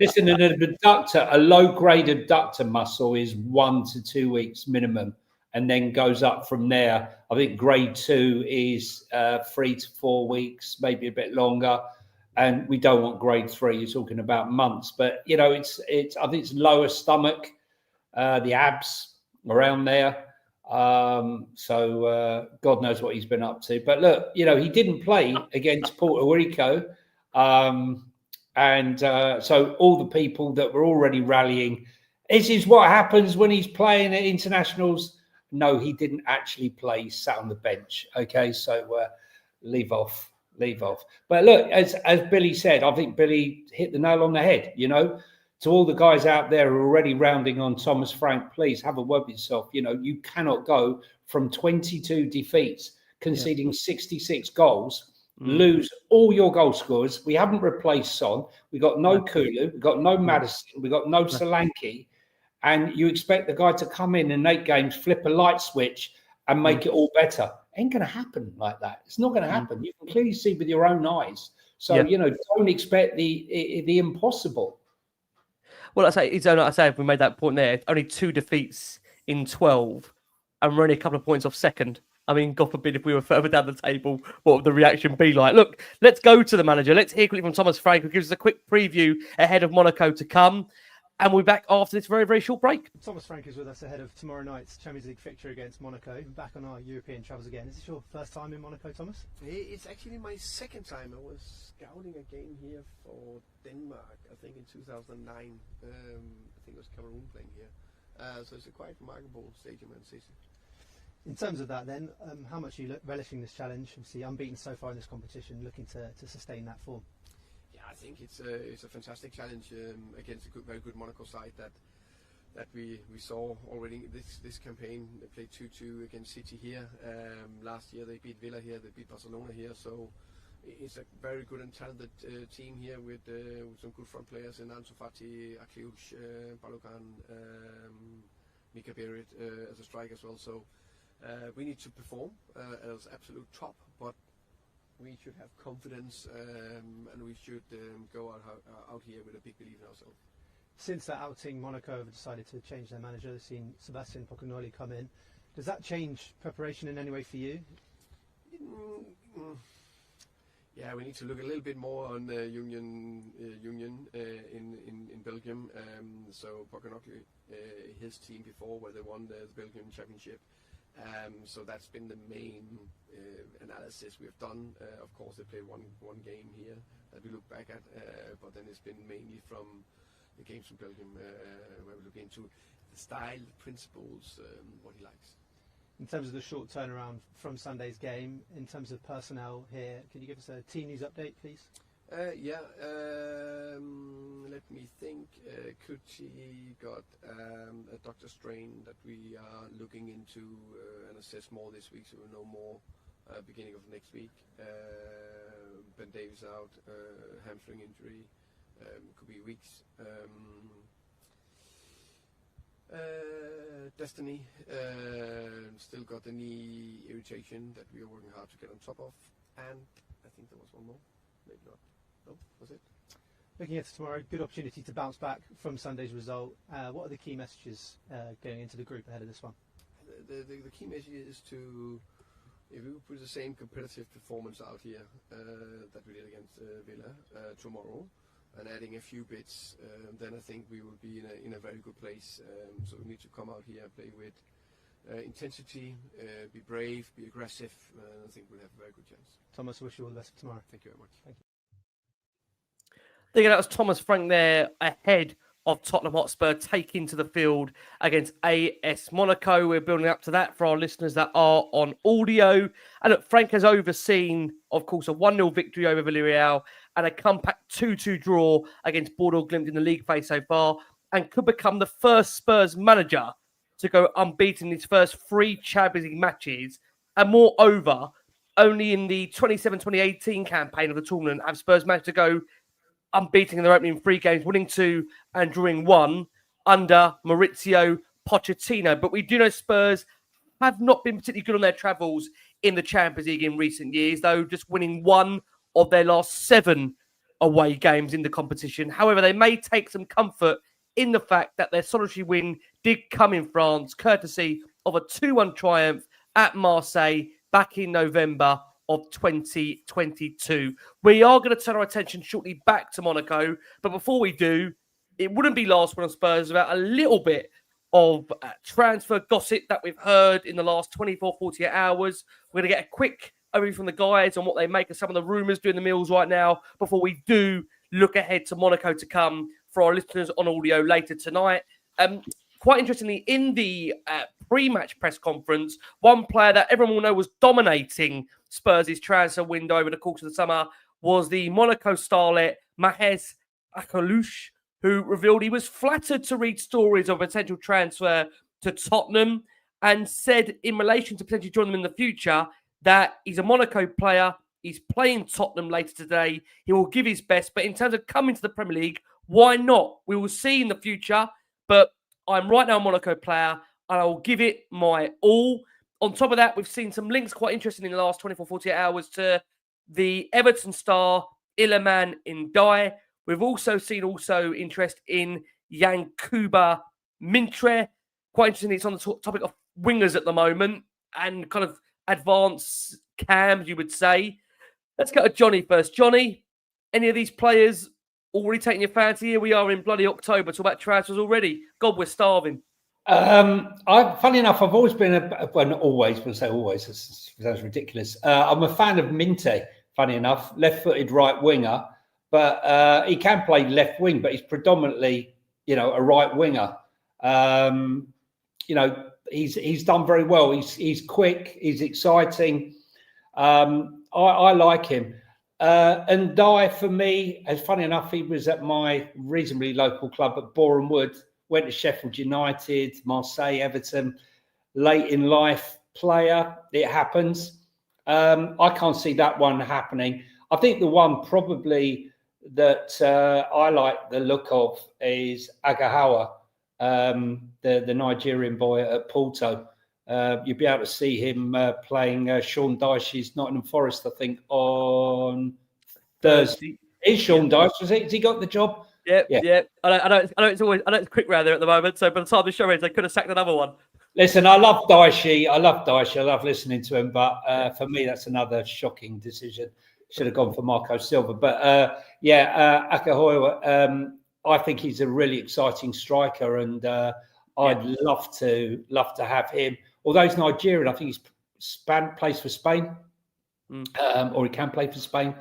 Listen, an abductor, a low-grade abductor muscle is 1 to 2 weeks minimum, and then goes up from there. I think grade 2 is 3 to 4 weeks, maybe a bit longer. And we don't want grade 3. You're talking about months, but it's I think it's lower stomach, the abs around there. So God knows what he's been up to. But look, he didn't play against Puerto Rico. And so all the people that were already rallying, this is what happens when he's playing at internationals. No, he didn't actually play. He sat on the bench. Okay, so leave off. But look, as Billy said, I think Billy hit the nail on the head. To all the guys out there who are already rounding on Thomas Frank, please have a word with yourself. You cannot go from 22 defeats, conceding 66 goals. Lose all your goal scorers. We haven't replaced Son. We got no Kulu. We got no Madison. We got no Solanke. And you expect the guy to come in 8 games, flip a light switch, and make it all better? Ain't going to happen like that. It's not going to happen. You can clearly see with your own eyes. So don't expect the impossible. Well, I say if we made that point there, only 2 defeats in 12, and we're only a couple of points off second. I mean, God forbid if we were further down the table, what would the reaction be like? Look, let's go to the manager. Let's hear quickly from Thomas Frank, who gives us a quick preview ahead of Monaco to come. And we're back after this very, very short break. Thomas Frank is with us ahead of tomorrow night's Champions League fixture against Monaco. Back on our European travels again. Is this your first time in Monaco, Thomas? It's actually my second time. I was scouting a game here for Denmark, I think in 2009. I think it was Cameroon playing here. So it's a quite remarkable stadium and city. In terms of that then, how much are you relishing this challenge? Obviously unbeaten so far in this competition, looking to sustain that form. Yeah, I think it's a fantastic challenge against a very good Monaco side that we saw already this campaign. They played 2-2 against City here. Last year they beat Villa here, they beat Barcelona here. So it's a very good and talented team here with some good front players in Ansu Fati, Akliouche, Balogun, Mika Berit as a striker as well. So we need to perform as absolute top, but we should have confidence and we should go out here with a big belief in ourselves. Since that outing, Monaco have decided to change their manager. They've seen Sebastian Pocognoli come in. Does that change preparation in any way for you? Yeah, we need to look a little bit more on the Union in Belgium. So Pocognoli, his team before, where they won the Belgian Championship. So that's been the main analysis we've done. Of course, they played one game here that we look back at, but then it's been mainly from games from Belgium, where we look into the style, the principles, what he likes. In terms of the short turnaround from Sunday's game, in terms of personnel here, can you give us a team news update, please? Let me think. Kuchi got a Dr. Strain that we are looking into and assess more this week, so we'll know more beginning of next week. Ben Davis out, hamstring injury, could be weeks. Destiny still got the knee irritation that we are working hard to get on top of, and I think there was one more, maybe not. No, was it? Looking at tomorrow, good opportunity to bounce back from Sunday's result. What are the key messages going into the group ahead of this one? The key message is to, if we put the same competitive performance out here that we did against Villa tomorrow, and adding a few bits, then I think we will be in a very good place. So we need to come out here and play with intensity, be brave, be aggressive. I think we'll have a very good chance. Thomas, wish you all the best for tomorrow. Thank you very much. Thank you. There you go, that was Thomas Frank there ahead of Tottenham Hotspur taking to the field against AS Monaco. We're building up to that for our listeners that are on audio. And look, Frank has overseen, of course, a 1-0 victory over Villarreal and a compact 2-2 draw against Bordeaux Glimt in the league phase so far, and could become the first Spurs manager to go unbeaten in his first 3 Champions League matches. And moreover, only in the 27-2018 campaign of the tournament have Spurs managed to go unbeaten in their opening 3 games, winning 2 and drawing 1 under Maurizio Pochettino. But we do know Spurs have not been particularly good on their travels in the Champions League in recent years, though just winning 1 of their last 7 away games in the competition. However, they may take some comfort in the fact that their solitary win did come in France, courtesy of a 2-1 triumph at Marseille back in November of 2022. We are going to turn our attention shortly back to Monaco, but before we do, it wouldn't be Last Word on Spurs without a little bit of transfer gossip that we've heard in the last 24, 48 hours. We're going to get a quick overview from the guys on what they make of some of the rumours doing the mills right now before we do look ahead to Monaco to come for our listeners on audio later tonight. Quite interestingly, in the pre-match press conference, one player that everyone will know was dominating Spurs' transfer window over the course of the summer was the Monaco starlet Mahez Akliouche, who revealed he was flattered to read stories of a potential transfer to Tottenham and said in relation to potentially joining them in the future that he's a Monaco player, he's playing Tottenham later today, he will give his best, but in terms of coming to the Premier League, why not? We will see in the future, but I'm right now a Monaco player and I will give it my all. On top of that, we've seen some links quite interesting in the last 24, 48 hours to the Everton star Iliman Ndiaye. We've also seen interest in Yankuba Minteh. Quite interesting, it's on the topic of wingers at the moment and kind of advanced cams, you would say. Let's go to Johnny first. Johnny, any of these players already taking your fancy? Here we are in bloody October, talk about transfers already. God, we're starving. Funny enough, I've always been not always, but say always, it sounds ridiculous. I'm a fan of Minteh, funny enough, left-footed right winger, but he can play left wing, but he's predominantly, a right winger. He's done very well. He's quick, he's exciting. I like him. And Ndiaye, for me, as funny enough, he was at my reasonably local club at Boreham Wood, went to Sheffield United, Marseille, Everton, late in life player. It happens. I can't see that one happening. I think the one probably that I like the look of is Aghehowa, the Nigerian boy at Porto. You'll be able to see him playing Sean Dyche's Nottingham Forest, I think, on Thursday. Is Sean Dyche? Has he got the job? Yeah. I know it's quick round there at the moment. So by the time the show ends, they could have sacked another one. Listen, I love Dyche. I love listening to him. But for me, that's another shocking decision. Should have gone for Marco Silva. But Aghehowa, I think he's a really exciting striker, and I'd love to have him. Although he's Nigerian, I think he's plays for Spain, or he can play for Spain.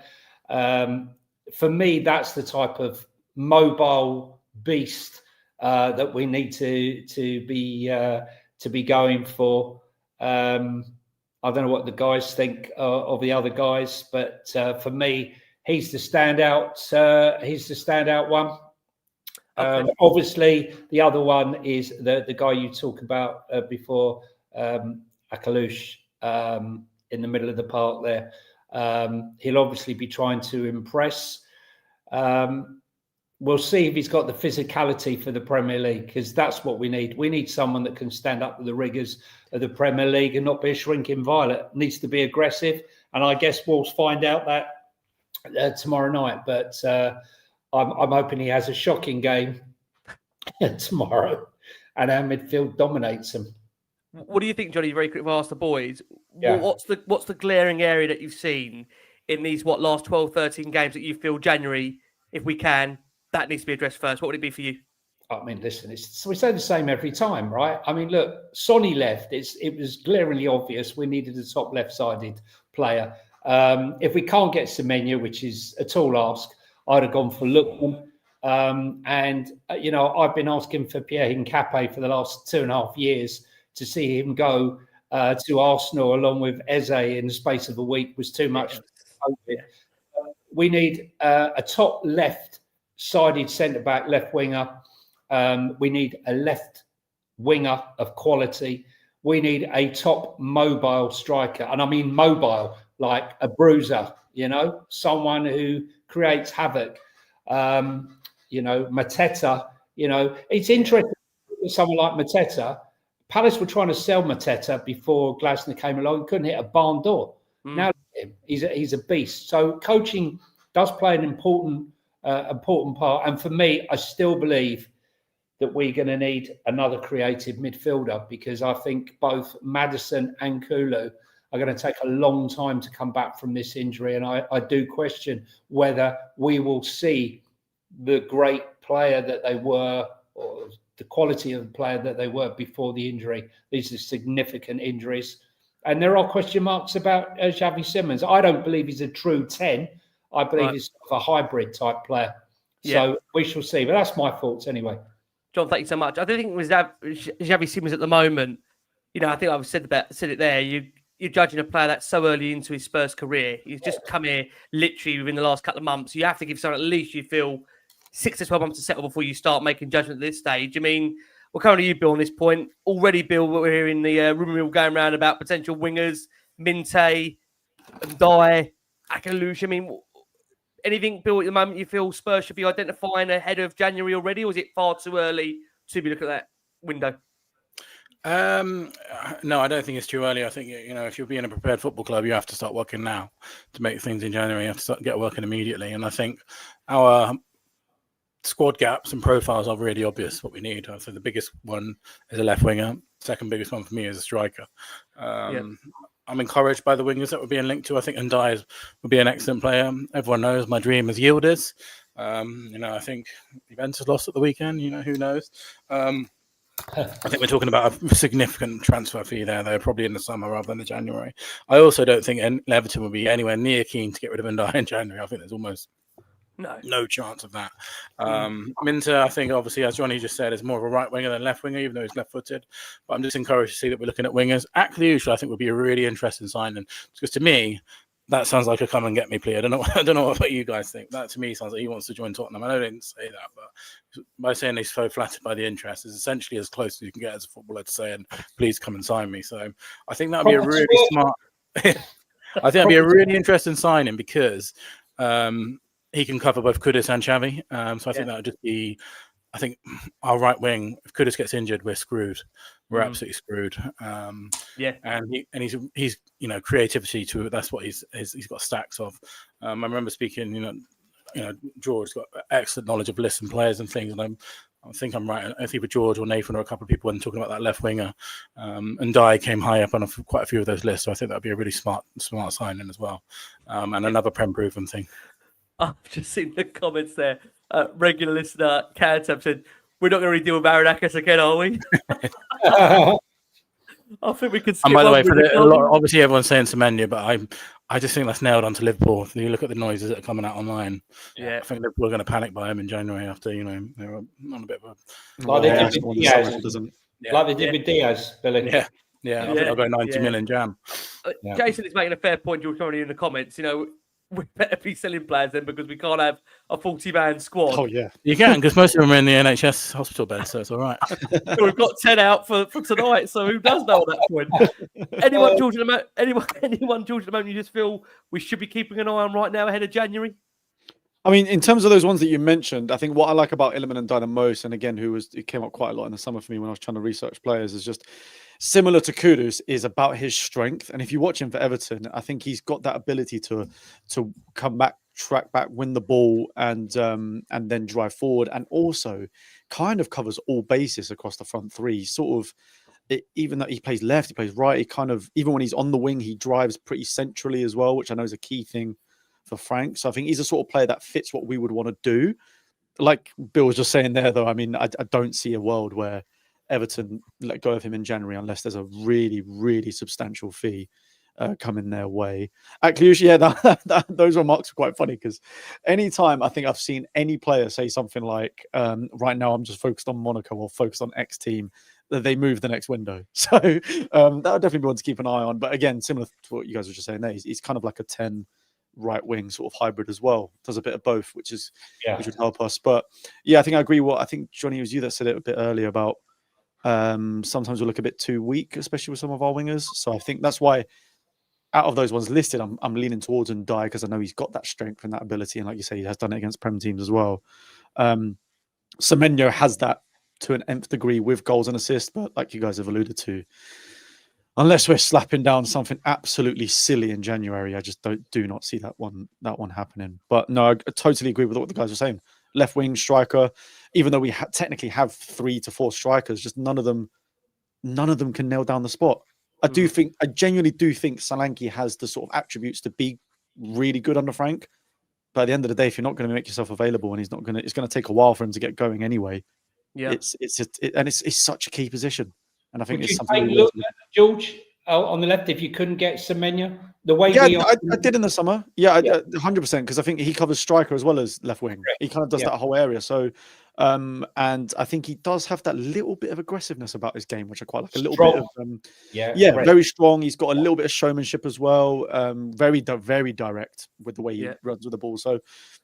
For me, that's the type of mobile beast that we need to be going for. I don't know what the guys think of the other guys, but for me, he's the standout. He's the standout one. Okay. Obviously, the other one is the guy you talk about before, Akliouche, in the middle of the park there. He'll obviously be trying to impress. We'll see if he's got the physicality for the Premier League, because that's what we need. We need someone that can stand up to the rigours of the Premier League and not be a shrinking violet. Needs to be aggressive, and I guess we'll find out that tomorrow night. But I'm hoping he has a shocking game tomorrow, and our midfield dominates him. What do you think, Johnny? Very quick, ask the boys. Yeah. What's the glaring area that you've seen in these last 12, 13 games that you feel January, if we can, that needs to be addressed first? What would it be for you? I mean, listen, we say the same every time, right? I mean, look, Sonny left. It was glaringly obvious we needed a top left-sided player. If we can't get Semenyo, which is a tall ask, I'd have gone for Lookman. I've been asking for Pierre Hincapié for the last 2.5 years. To see him go to Arsenal along with Eze in the space of a week was too much. We need a top left-sided centre-back, left winger. We need a left winger of quality. We need a top mobile striker. And I mean mobile, like a bruiser, someone who creates havoc. Mateta, it's interesting with someone like Mateta. Palace were trying to sell Mateta before Glasner came along. Couldn't hit a barn door. Now he's a beast. So coaching does play an important part. And for me, I still believe that we're going to need another creative midfielder, because I think both Maddison and Kulu are going to take a long time to come back from this injury. And I do question whether we will see the great player that they were, or the quality of the player that they were before the injury. These are significant injuries. And there are question marks about Xavi Simons. I don't believe he's a true 10. I believe he's sort of a hybrid type player. So we shall see. But that's my thoughts anyway. John, thank you so much. I do think with Xavi Simons at the moment, I think I've said it there. You're judging a player that's so early into his Spurs career. He's just come here literally within the last couple of months. You have to give someone at least, you feel, 6 to 12 months to settle before you start making judgment at this stage. I mean, we're currently you, Bill, on this point. Already, Bill, we're hearing the rumour mill going around about potential wingers, Minteh, Ndiaye, Akliouche. I mean, anything, Bill, at the moment you feel Spurs should be identifying ahead of January already, or is it far too early to be looking at that window? No, I don't think it's too early. I think, if you're being a prepared football club, you have to start working now to make things in January. You have to get working immediately. And I think our squad gaps and profiles are really obvious what we need. So the biggest one is a left winger. Second biggest one for me is a striker. I'm encouraged by the wingers that we're being linked to. I think Ndiaye would be an excellent player. Everyone knows my dream is Yildiz. I think Juventus lost at the weekend. Who knows? I think we're talking about a significant transfer fee there. They're probably in the summer rather than the January. I also don't think Everton will be anywhere near keen to get rid of Ndiaye in January. I think there's almost no chance of that. Minteh, I think, obviously, as Johnny just said, is more of a right winger than left winger, even though he's left-footed. But I'm just encouraged to see that we're looking at wingers. Akliouche, I think, would be a really interesting signing, because to me, that sounds like a come and get me plea. I don't know what you guys think. That to me sounds like he wants to join Tottenham. I know they didn't say that, but by saying he's so flattered by the interest is essentially as close as you can get as a footballer to saying, please come and sign me. So I think that would be a really smart. I think that'd be a really interesting signing, because he can cover both Kudus and Xavi. So I think that would just be. I think our right wing, if Kudus gets injured, we're screwed. We're absolutely screwed. And he's creativity too. That's what he's got stacks of. I remember speaking. George's got excellent knowledge of lists and players and things. And I think I'm right. I think with George or Nathan or a couple of people when talking about that left winger, and Ndiaye came high up on quite a few of those lists. So I think that'd be a really smart signing as well. And another Prem-proven thing. I've just seen the comments there. Regular listener, Cantab said, we're not going to deal with Marinakis again, are we? I think we could skip And by the on way, with the closing. obviously everyone's saying Semenyo, but I just think that's nailed on to Liverpool. If you look at the noises that are coming out online, Yeah. I think Liverpool are going to panic by him in January after they were on a bit of a Like they Yeah, did with someone Diaz. doesn't. Like they did with Diaz, Billy. I think I'll go 90 million jam. Yeah. Jason is making a fair point, George, already in the comments. We better be selling players then because we can't have a 40-man squad. Oh yeah, You can, because most of them are in the NHS hospital bed, so it's all right. So we've got 10 out for tonight, so who does know at that point? Anyone, George, at the moment you just feel we should be keeping an eye on right now ahead of January? I mean, in terms of those ones that you mentioned, I think what I like about Illiman and Dyna most, and again, it came up quite a lot in the summer for me when I was trying to research players, is just similar to Kudus, is about his strength. And if you watch him for Everton, I think he's got that ability to come back, track back, win the ball, and then drive forward, and also kind of covers all bases across the front three. Sort of, even though he plays left, he plays right. He kind of, even when he's on the wing, he drives pretty centrally as well, which I know is a key thing for Frank. So I think he's a sort of player that fits what we would want to do. Like Bill was just saying there, though, I mean, I don't see a world where Everton let go of him in January unless there's a really, really substantial fee coming their way. Akliouche, yeah, those remarks are quite funny because anytime I think I've seen any player say something like, right now I'm just focused on Monaco or focused on X team, that they move the next window. So that would definitely be one to keep an eye on. But again, similar to what you guys were just saying there, he's kind of like a 10 right wing sort of hybrid as well. Does a bit of both, which would help us. But yeah, I think I agree. I think Johnny, it was you that said it a bit earlier about sometimes we look a bit too weak, especially with some of our wingers. So I think that's why out of those ones listed, I'm leaning towards Ndiaye because I know he's got that strength and that ability, and like you say, he has done it against Prem teams as well. Semenyo has that to an nth degree with goals and assists, but like you guys have alluded to, unless we're slapping down something absolutely silly in January, I just do not see that one happening. But no, I totally agree with what the guys are saying. Left wing striker, even though we technically have 3 to 4 strikers, just none of them can nail down the spot. I genuinely do think Solanke has the sort of attributes to be really good under Frank. But at the end of the day, if you're not going to make yourself available, and it's going to take a while for him to get going anyway. Yeah, it's such a key position, and I think it's something. Look, George, on the left, if you couldn't get Semenyo, the way I did in the summer. Yeah, 100%, because I think he covers striker as well as left wing. He kind of does that whole area. So, and I think he does have that little bit of aggressiveness about his game, which I quite like. A little bit of very strong. He's got a little bit of showmanship as well. Very direct with the way he runs with the ball. So,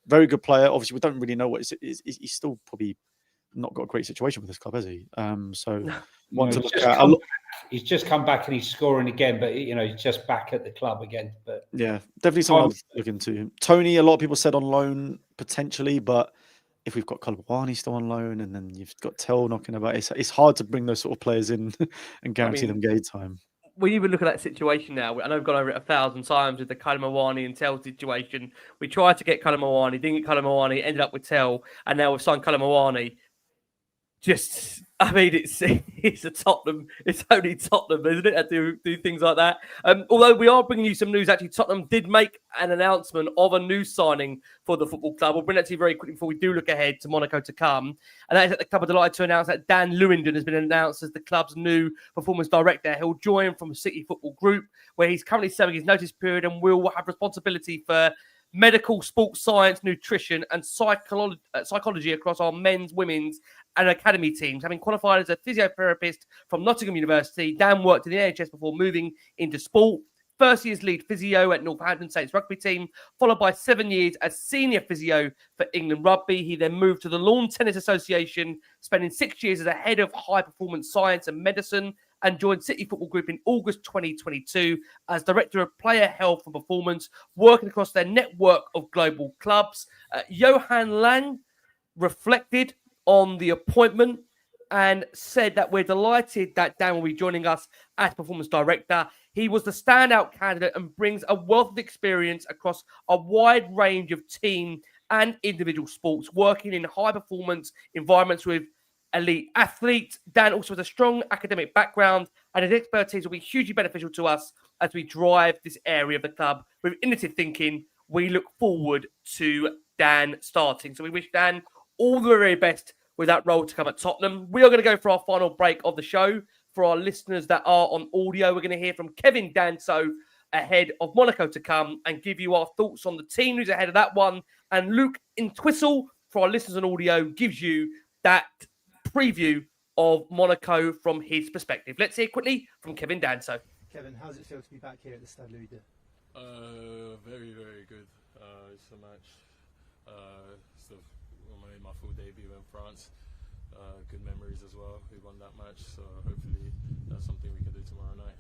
very good player. Obviously, we don't really know what he's still probably not got a great situation with this club, has he? One to look at. He's just come back and he's scoring again, but he's just back at the club again. But yeah, definitely someone to look into. Tony, a lot of people said on loan potentially, but if we've got Kalabawani still on loan, and then you've got Tell knocking about, it's hard to bring those sort of players in and guarantee them game time. We even look at that situation now. I know we've gone over it 1,000 times with the Kalabawani and Tell situation. We tried to get Kalabawani, didn't get Kalabawani, ended up with Tell, and now we've signed Kalabawani. It's a Tottenham. It's only Tottenham, isn't it? That do things like that. Although we are bringing you some news. Actually, Tottenham did make an announcement of a new signing for the football club. We'll bring that to you very quickly before we do look ahead to Monaco to come. And that is that the club are delighted to announce that Dan Lewington has been announced as the club's new performance director. He'll join from City Football Group, where he's currently serving his notice period and will have responsibility for medical, sports science, nutrition, and psychology across our men's, women's, and academy teams. Having qualified as a physiotherapist from Nottingham University, Dan worked in the NHS before moving into sport. First year's lead physio at Northampton Saints rugby team, followed by 7 years as senior physio for England Rugby. He then moved to the Lawn Tennis Association, spending 6 years as a head of high performance science and medicine, and joined City Football Group in August 2022 as Director of Player Health and Performance, working across their network of global clubs. Johan Lang reflected on the appointment and said that we're delighted that Dan will be joining us as Performance Director. He was the standout candidate and brings a wealth of experience across a wide range of team and individual sports, working in high-performance environments with elite athletes. Dan also has a strong academic background, and his expertise will be hugely beneficial to us as we drive this area of the club with innovative thinking. We look forward to Dan starting. So we wish Dan all the very best with that role to come at Tottenham. We are going to go for our final break of the show. for our listeners that are on audio, we're going to hear from Kevin Danso ahead of Monaco to come and give you our thoughts on the team who's ahead of that one. And Luke Entwistle, for our listeners on audio, gives you that preview of Monaco from his perspective. Let's hear quickly from Kevin Danso. Kevin, how does it feel to be back here at the Stade Louis II? Very, very good. It's a match. It's my full debut in France. Good memories as well. We won that match, so hopefully that's something we can do tomorrow night.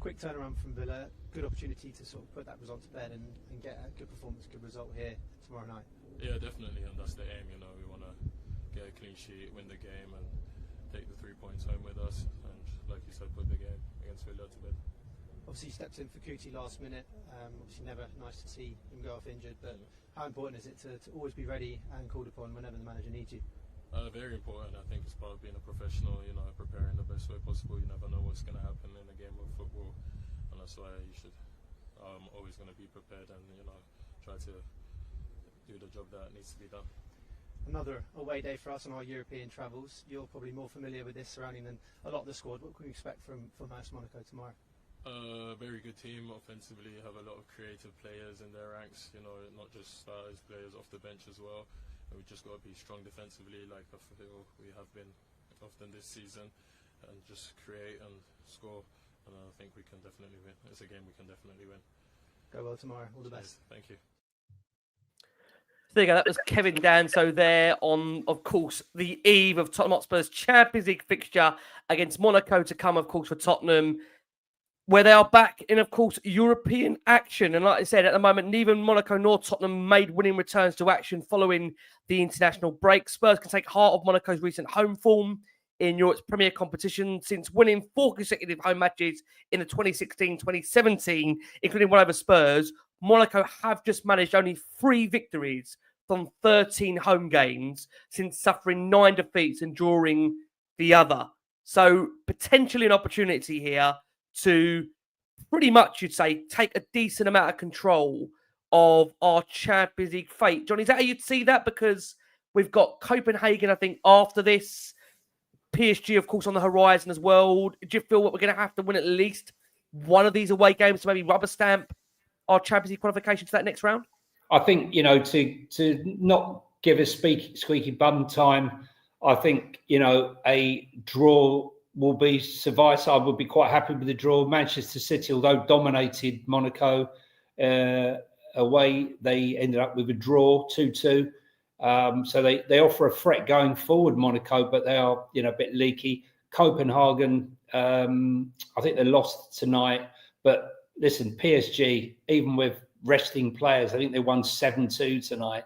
Quick turnaround from Villa. Good opportunity to sort of put that result to bed and get a good performance, good result here tomorrow night. Yeah, definitely, and that's the aim. You know, we want to get a clean sheet, win the game, and take the 3 points home with us. And like you said, put the game against Villa to bed. Obviously, you stepped in for Kuti last minute. Obviously, never nice to see him go off injured, but how important is it to always be ready and called upon whenever the manager needs you? Very important. I think it's part of being a professional, you know, preparing the best way possible. You never know what's going to happen in a game of football, and that's why you should always going to be prepared and, you know, try to do the job that needs to be done. Another away day for us on our European travels. You're probably more familiar with this surrounding than a lot of the squad. What can we expect from AS Monaco tomorrow? Very good team offensively. Have a lot of creative players in their ranks. You know, not just starters, players off the bench as well. And we just got to be strong defensively, like I feel we have been often this season, and just create and score. And I think we can definitely win. It's a game we can definitely win. Go well tomorrow. All the best. Thank you. There you go. That was Kevin Danso there on, of course, the eve of Tottenham Hotspur's Champions League fixture against Monaco to come, of course, for Tottenham, where they are back in, of course, European action. And like I said, at the moment, neither Monaco nor Tottenham made winning returns to action following the international break. Spurs can take heart of Monaco's recent home form in Europe's premier competition since winning 4 consecutive home matches in the 2016-2017, including one over Spurs. Monaco have just managed only 3 victories from 13 home games since suffering 9 defeats and drawing the other. So potentially an opportunity here to pretty much, you'd say, take a decent amount of control of our Champions League fate. John, is that how you'd see that? Because we've got Copenhagen, I think, after this. PSG, of course, on the horizon as well. Do you feel that we're going to have to win at least one of these away games to maybe rubber stamp our Champions League qualification to that next round? I think, you know, to not give a squeaky bum time, I think, you know, a draw will be suffice. I would be quite happy with the draw. Manchester City, although dominated Monaco away, they ended up with a draw, 2-2. So they offer a threat going forward, Monaco, but they are, you know, a bit leaky. Copenhagen, I think they lost tonight. But listen, PSG, even with resting players, I think they won 7-2 tonight,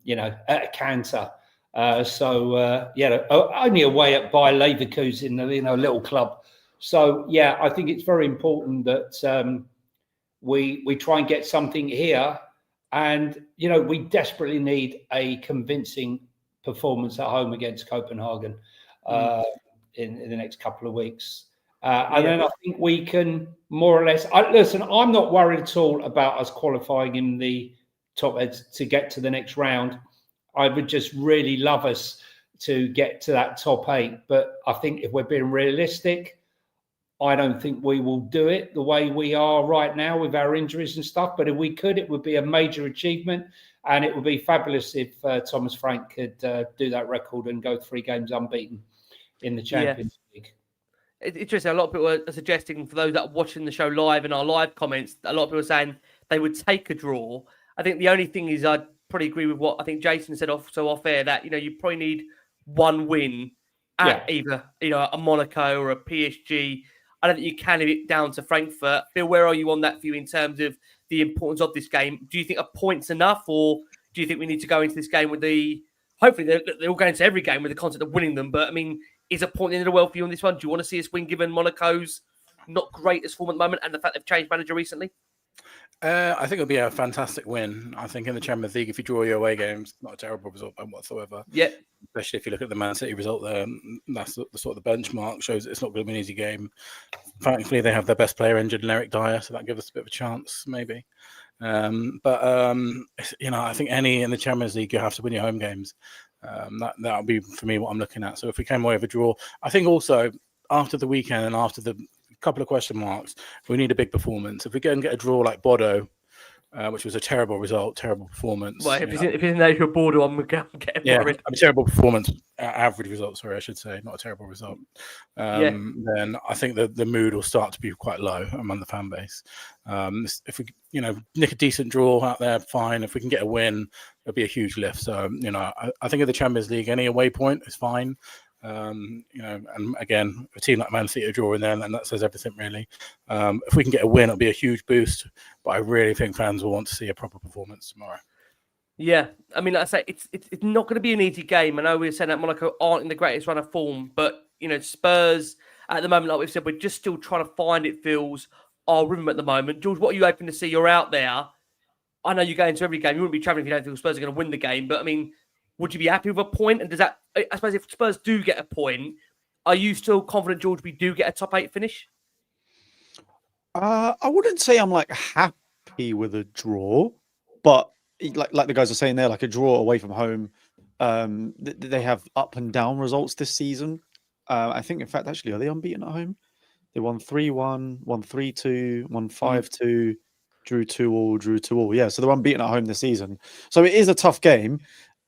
you know, at a canter. Only away at Bayer Leverkusen, you know, a little club. So, yeah, I think it's very important that we try and get something here. And, you know, we desperately need a convincing performance at home against Copenhagen in the next couple of weeks. Then I think we can more or less... Listen, I'm not worried at all about us qualifying in the top to get to the next round. I would just really love us to get to that top 8. But I think if we're being realistic, I don't think we will do it the way we are right now with our injuries and stuff. But if we could, it would be a major achievement. And it would be fabulous if Thomas Frank could do that record and go 3 games unbeaten in the Champions League. It's interesting. A lot of people are suggesting, for those that are watching the show live in our live comments, a lot of people are saying they would take a draw. I think the only thing is I'd probably agree with what I think Jason said off air, that, you know, you probably need one win at either, you know, a Monaco or a PSG. I don't think you can leave it down to Frankfurt. Phil, where are you on that view in terms of the importance of this game? Do you think a point's enough, or do you think we need to go into this game with hopefully they're all going into every game with the concept of winning them, but I mean, is a point in the well for you on this one? Do you want to see us win, given Monaco's not greatest form at the moment and the fact they've changed manager recently? I think it'll be a fantastic win. I think in the Champions League, if you draw your away games, not a terrible result whatsoever. Yeah. Especially if you look at the Man City result there, that's the sort of the benchmark, shows it's not going to be an easy game. Thankfully, they have their best player injured in Eric Dyer, so that gives us a bit of a chance, maybe. You know, I think in the Champions League, you have to win your home games. That'll be, for me, what I'm looking at. So if we came away with a draw, I think also after the weekend and after the couple of question marks, we need a big performance. If we go and get a draw like Bodo, which was a terrible result, terrible performance. Well, if it's in there, you're bored, I'm getting worried. A terrible performance, average result. Sorry, I should say, not a terrible result. Then I think the mood will start to be quite low among the fan base. If we, nick a decent draw out there, fine. If we can get a win, it'll be a huge lift. So, I think of the Champions League, any away point is fine. And again, a team like Man City draw in there, and that says everything really. If we can get a win, it'll be a huge boost. But I really think fans will want to see a proper performance tomorrow. Yeah, I mean, like I say, it's not going to be an easy game. I know we were saying that Monaco aren't in the greatest run of form, but Spurs at the moment, like we've said, we're just still trying to find, it feels, our rhythm at the moment. George, what are you hoping to see? You're out there. I know you go into every game. You wouldn't be travelling if you don't think Spurs are going to win the game. But I mean, would you be happy with a point? And does that, I suppose, if Spurs do get a point, are you still confident, George, we do get a top 8 finish? I wouldn't say I'm happy with a draw, but like the guys are saying there, like a draw away from home. They have up and down results this season. I think, in fact, actually, are they unbeaten at home? They won 3-1, won 3-2, won 5-2, drew 2-2, drew 2-2. Yeah, so they're unbeaten at home this season. So it is a tough game.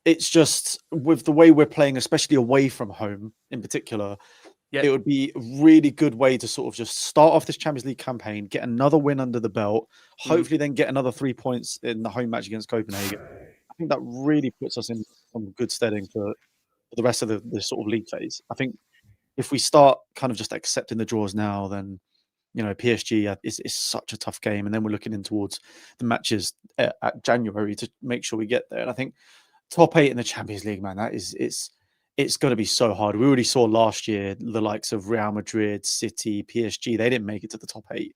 It's just with the way we're playing, especially away from home in particular, it would be a really good way to sort of just start off this Champions League campaign, get another win under the belt, hopefully then get another 3 points in the home match against Copenhagen. I think that really puts us in some good steading for the rest of the sort of league phase. I think if we start kind of just accepting the draws now, then PSG is such a tough game, and then we're looking in towards the matches at January to make sure we get there. And I think top 8 in the Champions League, man, it's going to be so hard. We already saw last year the likes of Real Madrid, City, PSG. They didn't make it to the top 8.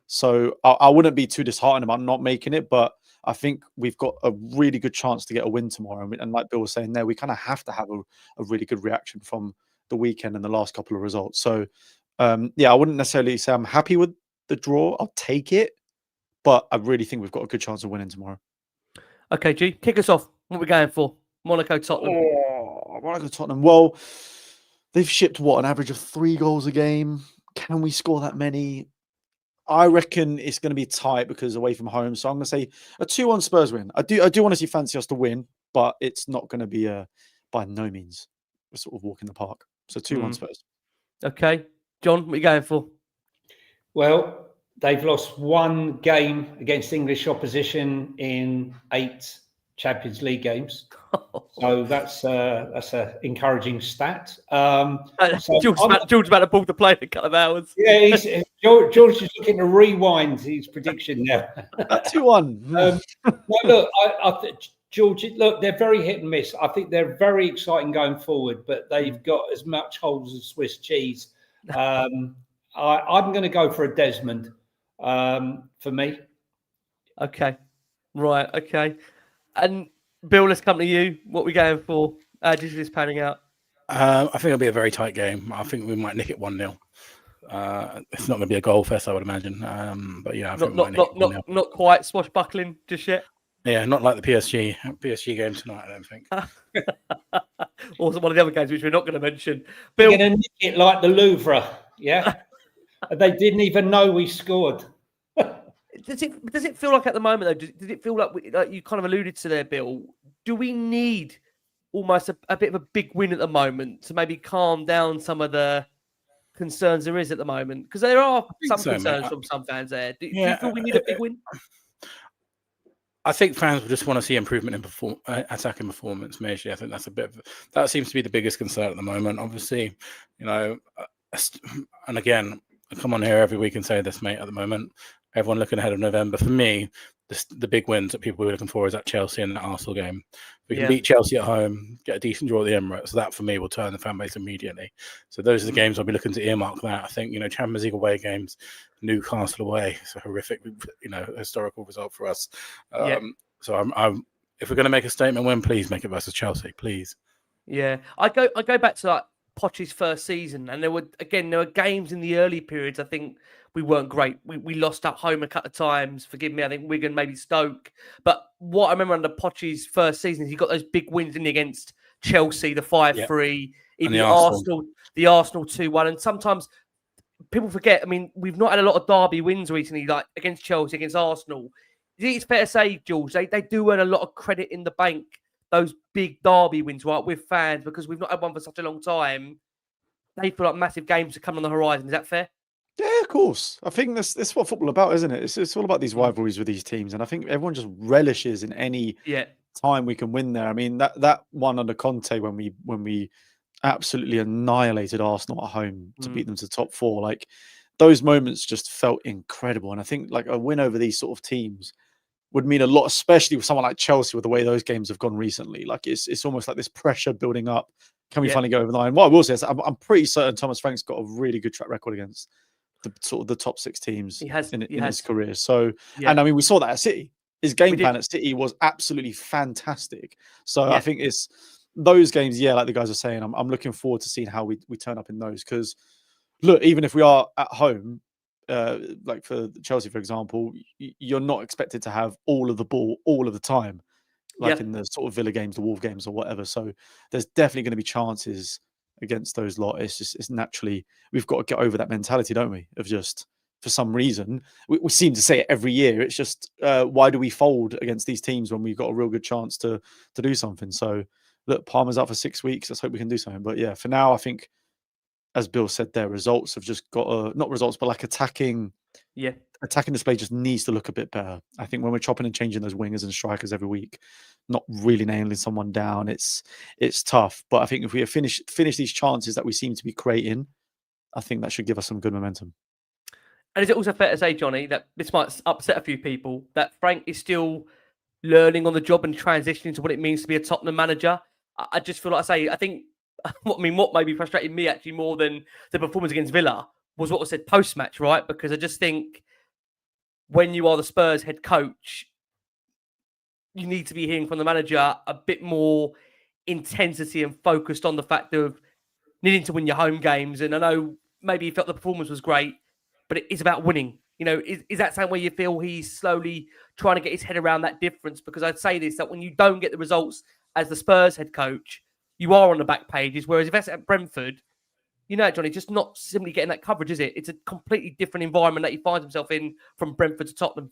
So I wouldn't be too disheartened about not making it, but I think we've got a really good chance to get a win tomorrow. And like Bill was saying there, we kind of have to have a really good reaction from the weekend and the last couple of results. So, I wouldn't necessarily say I'm happy with the draw. I'll take it, but I really think we've got a good chance of winning tomorrow. Okay, G, kick us off. What are we going for? Monaco, Tottenham. Monaco, Tottenham. Well, they've shipped an average of 3 goals a game. Can we score that many? I reckon it's going to be tight because away from home. So I'm going to say a 2-1 Spurs win. I do want to see fancy us to win, but it's not going to be by no means a sort of walk in the park. So 2-1 Spurs. Okay. John, what are you going for? Well, they've lost 1 game against English opposition in 8 Champions League games. So that's a encouraging stat. George's about to pull the play in a couple of hours. Yeah, George is looking to rewind his prediction now. 2-1. Look, George, look, they're very hit and miss. I think they're very exciting going forward, but they've got as much holes as Swiss cheese. I'm going to go for a Desmond for me. Okay. Right. Okay. And Bill, let's come to you. What are we going for? How do you see this panning out? I think it'll be a very tight game. I think we might nick it 1-0. It's not going to be a goal fest, I would imagine. But yeah, I think not quite swashbuckling just yet. Yeah, not like the PSG game tonight, I don't think. Also, one of the other games which we're not going to mention. Bill, we're going to nick it like the Louvre. Yeah, they didn't even know we scored. Does it feel like at the moment though? Does it feel like you kind of alluded to there, Bill? Do we need almost a bit of a big win at the moment to maybe calm down some of the concerns there is at the moment? Because there are some concerns from some fans there. Do you feel we need a big win? I think fans will just want to see improvement in attacking performance. Majorly, I think that seems to be the biggest concern at the moment. Obviously, and again, I come on here every week and say this, mate. At the moment, everyone looking ahead of November. For me, the big wins that people are looking for is at Chelsea and that Arsenal game. We can beat Chelsea at home, get a decent draw at the Emirates. So that, for me, will turn the fan base immediately. So those are the games I'll be looking to earmark that. I think, Champions League away games, Newcastle away, it's a horrific, historical result for us. So I'm if we're going to make a statement win, please make it versus Chelsea, please. Yeah, I go back to Poch's first season, and there were games in the early periods. I think we weren't great. We lost at home a couple of times. Forgive me, I think Wigan, maybe Stoke. But what I remember under Poch's first season is he got those big wins against Chelsea, the 5-3. Even the Arsenal. the Arsenal 2-1. And sometimes people forget, I mean, we've not had a lot of derby wins recently, like against Chelsea, against Arsenal. I think it's fair to say, Jules, they do earn a lot of credit in the bank, those big derby wins, right, with fans, because we've not had one for such a long time. They feel like massive games are coming on the horizon. Is that fair? Yeah, of course. I think that's what football about, isn't it? It's all about these rivalries with these teams, and I think everyone just relishes in any time we can win there. I mean, that one under Conte when we absolutely annihilated Arsenal at home to beat them to top four, like those moments just felt incredible. And I think like a win over these sort of teams would mean a lot, especially with someone like Chelsea, with the way those games have gone recently. Like it's almost like this pressure building up. Can we finally get over the line? What I will say is I'm pretty certain Thomas Frank's got a really good track record against the sort of the top six teams in his career. So, and I mean, we saw that at City. His game plan at City was absolutely fantastic. So I think it's those games, like the guys are saying, I'm looking forward to seeing how we turn up in those. Because look, even if we are at home, like for Chelsea, for example, you're not expected to have all of the ball all of the time, like in the sort of Villa games, the Wolves games or whatever. So there's definitely going to be chances against those lot. It's naturally, we've got to get over that mentality, don't we? Of just, for some reason, we seem to say it every year. It's just, why do we fold against these teams when we've got a real good chance to do something? So look, Palmer's out for 6 weeks. Let's hope we can do something. But yeah, for now, I think, as Bill said, their results have just got not results, but like attacking display just needs to look a bit better. I think when we're chopping and changing those wingers and strikers every week, not really nailing someone down, it's tough. But I think if we finish these chances that we seem to be creating, I think that should give us some good momentum. And is it also fair to say, Johnny, that this might upset a few people, that Frank is still learning on the job and transitioning to what it means to be a Tottenham manager? I just feel like I think what maybe frustrated me actually more than the performance against Villa was what was said post-match, right? Because I just think when you are the Spurs head coach, you need to be hearing from the manager a bit more intensity and focused on the fact of needing to win your home games. And I know maybe he felt the performance was great, but it is about winning. You know, is that something where you feel he's slowly trying to get his head around that difference? Because I'd say this, that when you don't get the results as the Spurs head coach, you are on the back pages. Whereas if that's at Brentford, you know, Johnny, just not simply getting that coverage, is it? It's a completely different environment that he finds himself in from Brentford to Tottenham.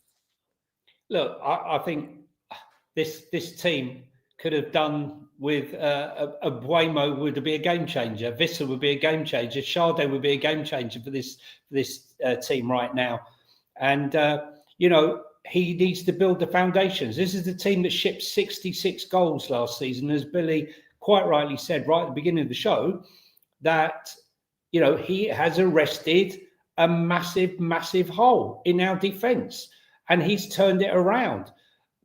Look, I think this team could have done with a Buemo would be a game changer. Vissa would be a game changer. Sade would be a game changer for this team right now. And, you know, he needs to build the foundations. This is the team that shipped 66 goals last season, as Billy quite rightly said right at the beginning of the show, that, you know, he has arrested a massive, massive hole in our defence and he's turned it around.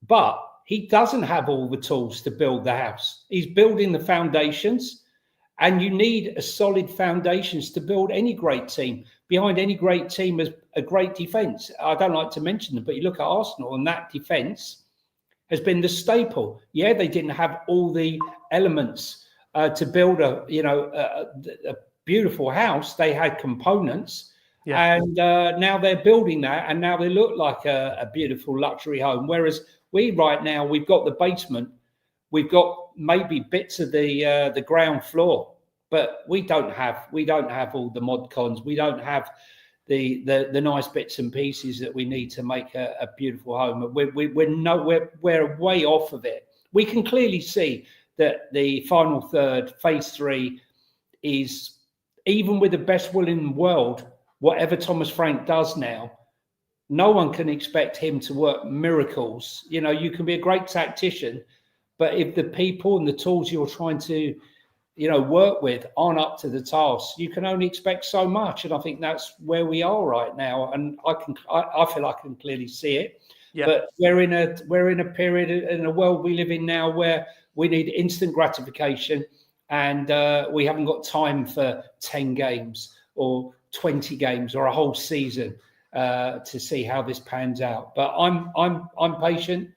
But he doesn't have all the tools to build the house. He's building the foundations, and you need a solid foundations to build any great team. Behind any great team is a great defence. I don't like to mention them, but you look at Arsenal and that defence has been the staple. Yeah, they didn't have all the elements to build a beautiful house. They had components, and now they're building that, and now they look like a beautiful luxury home. Whereas we've got the basement, we've got maybe bits of the ground floor, but we don't have all the mod cons. We don't have the nice bits and pieces that we need to make a beautiful home. We're way off of it. We can clearly see that the final third, phase 3, is, even with the best will in the world, whatever Thomas Frank does now, no one can expect him to work miracles. You know, you can be a great tactician, but if the people and the tools you're trying to, you know, work with aren't up to the task, you can only expect so much. And I think that's where we are right now. And I feel I can clearly see it. Yeah. But we're in a period in a world we live in now where we need instant gratification, and we haven't got time for 10 games or 20 games or a whole season to see how this pans out. But I'm patient.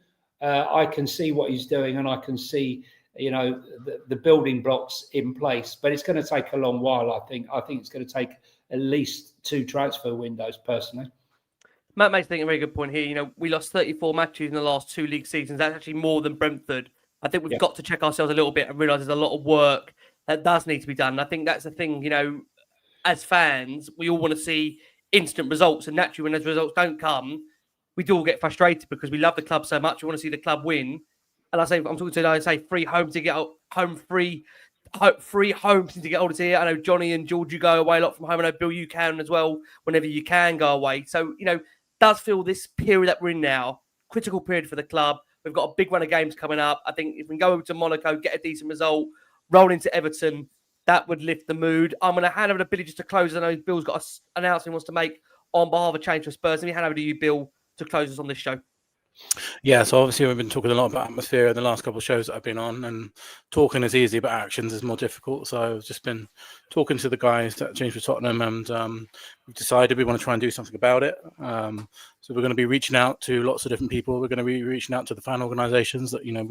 I can see what he's doing, and I can see, you know, the building blocks in place. But it's going to take a long while. I think it's going to take at least 2 transfer windows, personally. Matt makes a very good point here. You know, we lost 34 matches in the last 2 league seasons. That's actually more than Brentford. I think we've got to check ourselves a little bit and realise there's a lot of work That does need to be done. I think that's the thing, as fans, we all want to see instant results. And naturally, when those results don't come, we do all get frustrated because we love the club so much. We want to see the club win. And I'm talking to free home to get home free homes to get older here. I know Johnny and George, you go away a lot from home. I know Bill, you can as well whenever you can go away. So, does feel this period that we're in now, critical period for the club. We've got a big run of games coming up. I think if we can go over to Monaco, get a decent result, roll into Everton, that would lift the mood. I'm going to hand over to Billy just to close. I know Bill's got an announcement he wants to make on behalf of Change for Spurs. Let me hand over to you, Bill, to close us on this show. Yeah, so obviously we've been talking a lot about atmosphere in the last couple of shows that I've been on, and talking is easy, but actions is more difficult. So I've just been talking to the guys at Change for Tottenham, and we've decided we want to try and do something about it. So we're going to be reaching out to lots of different people. We're going to be reaching out to the fan organisations that have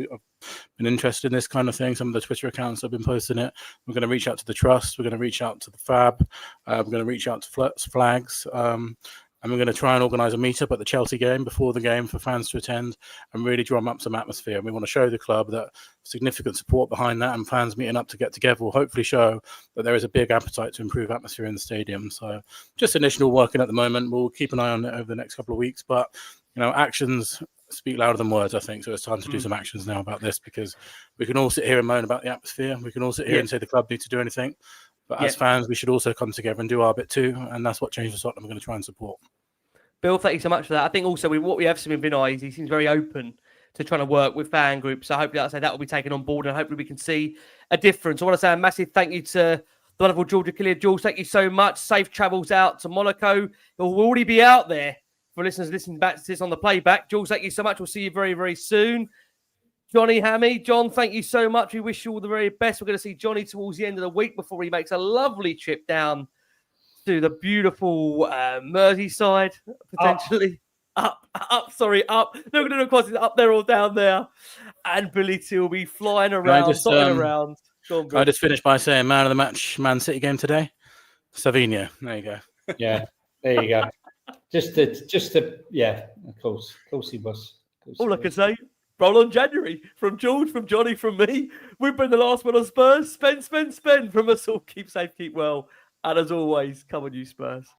been interested in this kind of thing. Some of the Twitter accounts have been posting it. We're going to reach out to the Trust. We're going to reach out to the Fab. We're going to reach out to Flags. And we're going to try and organise a meetup at the Chelsea game before the game for fans to attend and really drum up some atmosphere. And we want to show the club that significant support behind that, and fans meeting up to get together will hopefully show that there is a big appetite to improve atmosphere in the stadium. So just initial working at the moment. We'll keep an eye on it over the next couple of weeks. But, actions speak louder than words, I think. So it's time to do some actions now about this, because we can all sit here and moan about the atmosphere. We can all sit here and say the club needs to do anything. But as fans, we should also come together and do our bit too. And that's what Change for Tottenham are going to try and support. Bill, thank you so much for that. I think also what we have seen with Vinay is he seems very open to trying to work with fan groups. So hopefully, that will be taken on board, and hopefully we can see a difference. I want to say a massive thank you to the wonderful George Akliouche. George, thank you so much. Safe travels out to Monaco. We'll already be out there for listeners listening back to this on the playback. George, thank you so much. We'll see you very, very soon. Johnny Hamme, John, thank you so much. We wish you all the very best. We're going to see Johnny towards the end of the week before he makes a lovely trip down to the beautiful Merseyside, potentially. Up. No, up there or down there. And Billie T will be flying around, around. Can I just finish by saying man of the match, Man City game today? Savinho. There you go. Yeah, there you go. Just to, of course he was. All I can say, roll on January. From George, from Johnny, from me. We've been the last one on Spurs. Spend from us all. Keep safe, keep well. And as always, come on you Spurs.